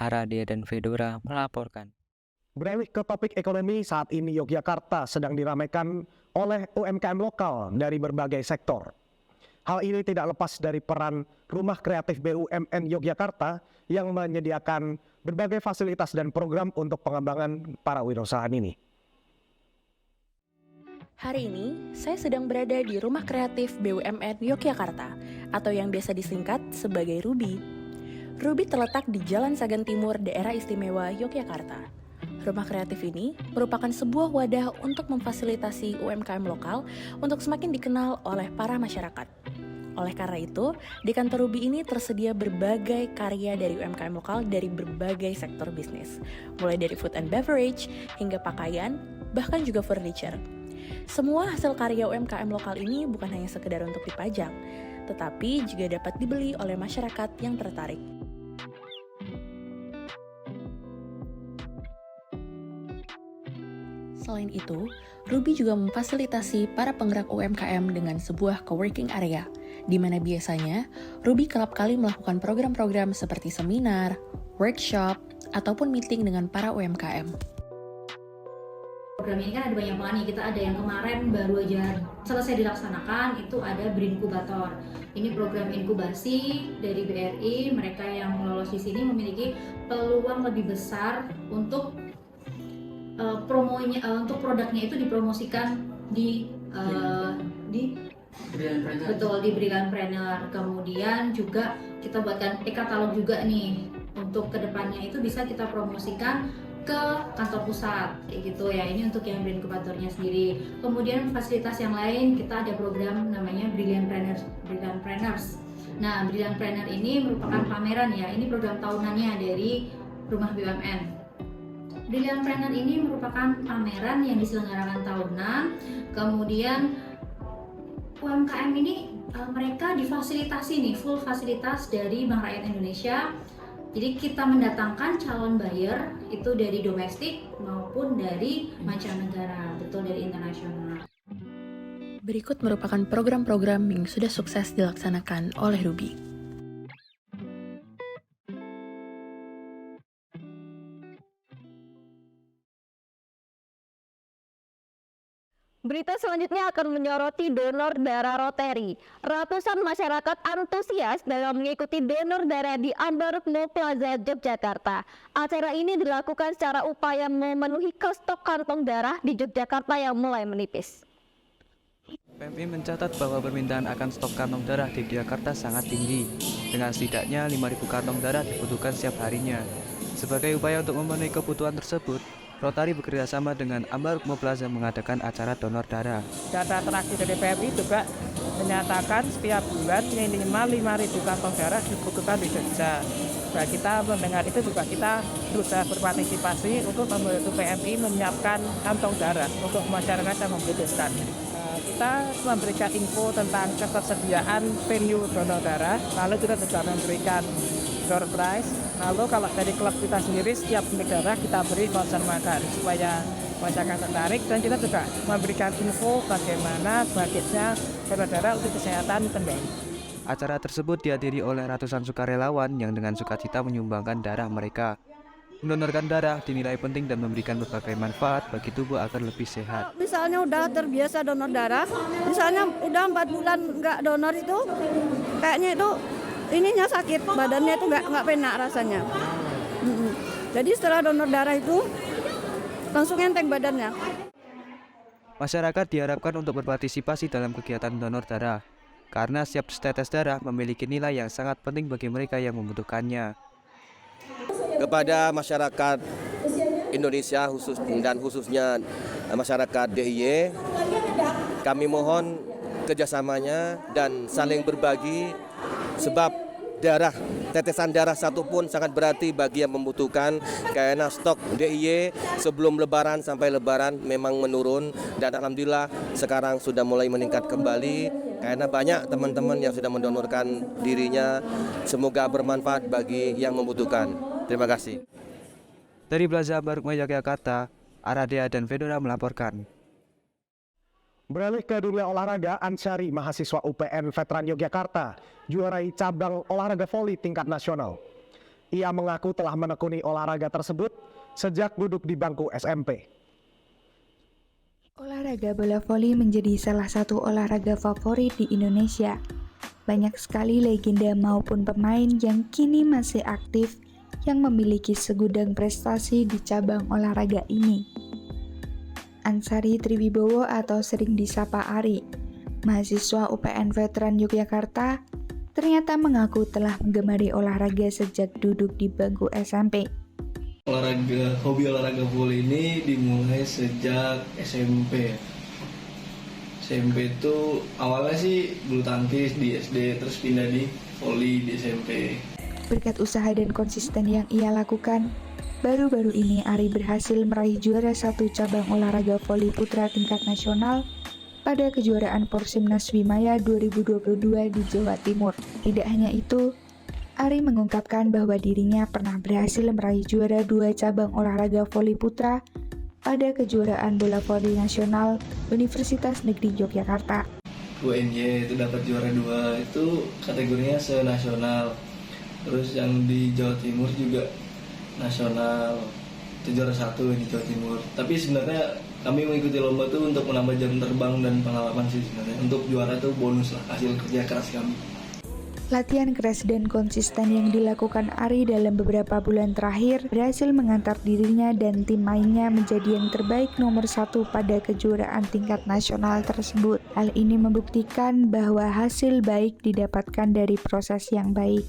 Aradia dan Fedora melaporkan. Beralih ke topik ekonomi, saat ini Yogyakarta sedang diramaikan oleh UMKM lokal dari berbagai sektor. Hal ini tidak lepas dari peran Rumah Kreatif BUMN Yogyakarta yang menyediakan berbagai fasilitas dan program untuk pengembangan para wirausahaan ini. Hari ini, saya sedang berada di Rumah Kreatif BUMN Yogyakarta, atau yang biasa disingkat sebagai Ruby. Ruby terletak di Jalan Sagan Timur, Daerah Istimewa Yogyakarta. Rumah kreatif ini merupakan sebuah wadah untuk memfasilitasi UMKM lokal untuk semakin dikenal oleh para masyarakat. Oleh karena itu, di kantor Ruby ini tersedia berbagai karya dari UMKM lokal dari berbagai sektor bisnis, mulai dari food and beverage hingga pakaian, bahkan juga furniture. Semua hasil karya UMKM lokal ini bukan hanya sekedar untuk dipajang, tetapi juga dapat dibeli oleh masyarakat yang tertarik. Selain itu, Ruby juga memfasilitasi para penggerak UMKM dengan sebuah coworking area, di mana biasanya Ruby kerap kali melakukan program-program seperti seminar, workshop, ataupun meeting dengan para UMKM. Program ini kan ada banyak banget nih, kita ada yang kemarin baru aja selesai dilaksanakan, itu ada Brinkubator. Ini program inkubasi dari BRI, mereka yang lolos di sini memiliki peluang lebih besar untuk untuk produknya itu dipromosikan di Brilliantpreneur. Kemudian juga kita buatkan e-katalog juga nih, untuk kedepannya itu bisa kita promosikan ke kantor pusat kayak gitu ya. Ini untuk yang Brinkubatornya sendiri. Kemudian fasilitas yang lain, kita ada program namanya Brilliantpreneurs. Nah, Brilliantpreneur ini merupakan pameran ya. Ini program tahunannya dari Rumah BUMN. Brilliantpreneur ini merupakan pameran yang diselenggarakan tahunan. Kemudian UMKM ini mereka difasilitasi nih, full fasilitas dari Bank Rakyat Indonesia. Jadi kita mendatangkan calon buyer itu dari domestik maupun dari mancanegara, betul dari internasional. Berikut merupakan program-program yang sudah sukses dilaksanakan oleh Ruby. Berita selanjutnya akan menyoroti donor darah Rotary. Ratusan masyarakat antusias dalam mengikuti donor darah di Ambaruk Mall Plaza, Yogyakarta. Acara ini dilakukan secara upaya memenuhi stok kantong darah di Yogyakarta yang mulai menipis. PMI mencatat bahwa permintaan akan stok kantong darah di Jakarta sangat tinggi, dengan setidaknya 5.000 kantong darah dibutuhkan setiap harinya. Sebagai upaya untuk memenuhi kebutuhan tersebut, Rotary bekerjasama dengan Ambaruk Mall Plaza mengadakan acara donor darah. Data terakhir dari PMI juga menyatakan setiap bulan minimal 5.000 kantong darah dibutuhkan di Jogja. Nah, kita mendengar itu juga kita berusaha berpartisipasi untuk membantu PMI menyiapkan kantong darah untuk masyarakat yang membutuhkan. Kita memberikan info tentang ketersediaan venue donor darah, lalu kita juga memberikan door prize. Lalu kalau dari klub kita sendiri, setiap pemilik darah kita beri voucher makan supaya masyarakat tertarik, dan kita juga memberikan info bagaimana budgetnya donor darah untuk kesehatan pendengar. Acara tersebut dihadiri oleh ratusan sukarelawan yang dengan sukacita menyumbangkan darah mereka. Mendonorkan darah dinilai penting dan memberikan berbagai manfaat bagi tubuh agar lebih sehat. Misalnya udah terbiasa donor darah, misalnya udah 4 bulan nggak donor itu, kayaknya itu ininya sakit, badannya itu nggak penak rasanya. Jadi setelah donor darah itu langsung enteng badannya. Masyarakat diharapkan untuk berpartisipasi dalam kegiatan donor darah, karena setiap setetes darah memiliki nilai yang sangat penting bagi mereka yang membutuhkannya. Kepada masyarakat Indonesia dan khususnya masyarakat DIY, kami mohon kerjasamanya dan saling berbagi, sebab tetesan darah satu pun sangat berarti bagi yang membutuhkan, karena stok DIY sebelum lebaran sampai lebaran memang menurun, dan alhamdulillah sekarang sudah mulai meningkat kembali karena banyak teman-teman yang sudah mendonorkan dirinya. Semoga bermanfaat bagi yang membutuhkan. Terima kasih. Dari Plaza Ambaruk Mall Yogyakarta, Aradea dan Fedora melaporkan. Beralih ke dunia olahraga, Ansari, mahasiswa UPN Veteran Yogyakarta, juarai cabang olahraga voli tingkat nasional. Ia mengaku telah menekuni olahraga tersebut sejak duduk di bangku SMP. Olahraga bola voli menjadi salah satu olahraga favorit di Indonesia. Banyak sekali legenda maupun pemain yang kini masih aktif yang memiliki segudang prestasi di cabang olahraga ini. Ansari Triwibowo atau sering disapa Ari, mahasiswa UPN Veteran Yogyakarta, ternyata mengaku telah menggemari olahraga sejak duduk di bangku SMP. Hobi olahraga voli ini dimulai sejak SMP. SMP itu awalnya sih bulu tangkis di SD, terus pindah di voli di SMP. Berkat usaha dan konsisten yang ia lakukan, baru-baru ini Ari berhasil meraih juara 1 cabang olahraga voli putra tingkat nasional pada kejuaraan Porsimnas Wimaya 2022 di Jawa Timur. Tidak hanya itu, Ari mengungkapkan bahwa dirinya pernah berhasil meraih juara 2 cabang olahraga voli putra pada kejuaraan bola voli nasional Universitas Negeri Yogyakarta. UNY itu dapat juara 2, itu kategorinya senasional. Terus yang di Jawa Timur juga nasional, itu juara 1 di Jawa Timur. Tapi sebenarnya kami mengikuti lomba itu untuk menambah jam terbang dan pengalaman sih sebenarnya. Untuk juara itu bonus lah, hasil kerja keras kami. Latihan keras dan konsisten yang dilakukan Ari dalam beberapa bulan terakhir berhasil mengantar dirinya dan tim mainnya menjadi yang terbaik nomor 1 pada kejuaraan tingkat nasional tersebut. Hal ini membuktikan bahwa hasil baik didapatkan dari proses yang baik.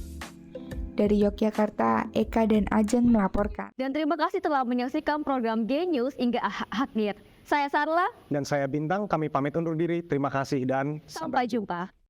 Dari Yogyakarta, Eka dan Ajeng melaporkan. Dan terima kasih telah menyaksikan program G-News hingga akhir. Saya Sarla. Dan saya Bintang, kami pamit undur diri. Terima kasih dan sampai jumpa.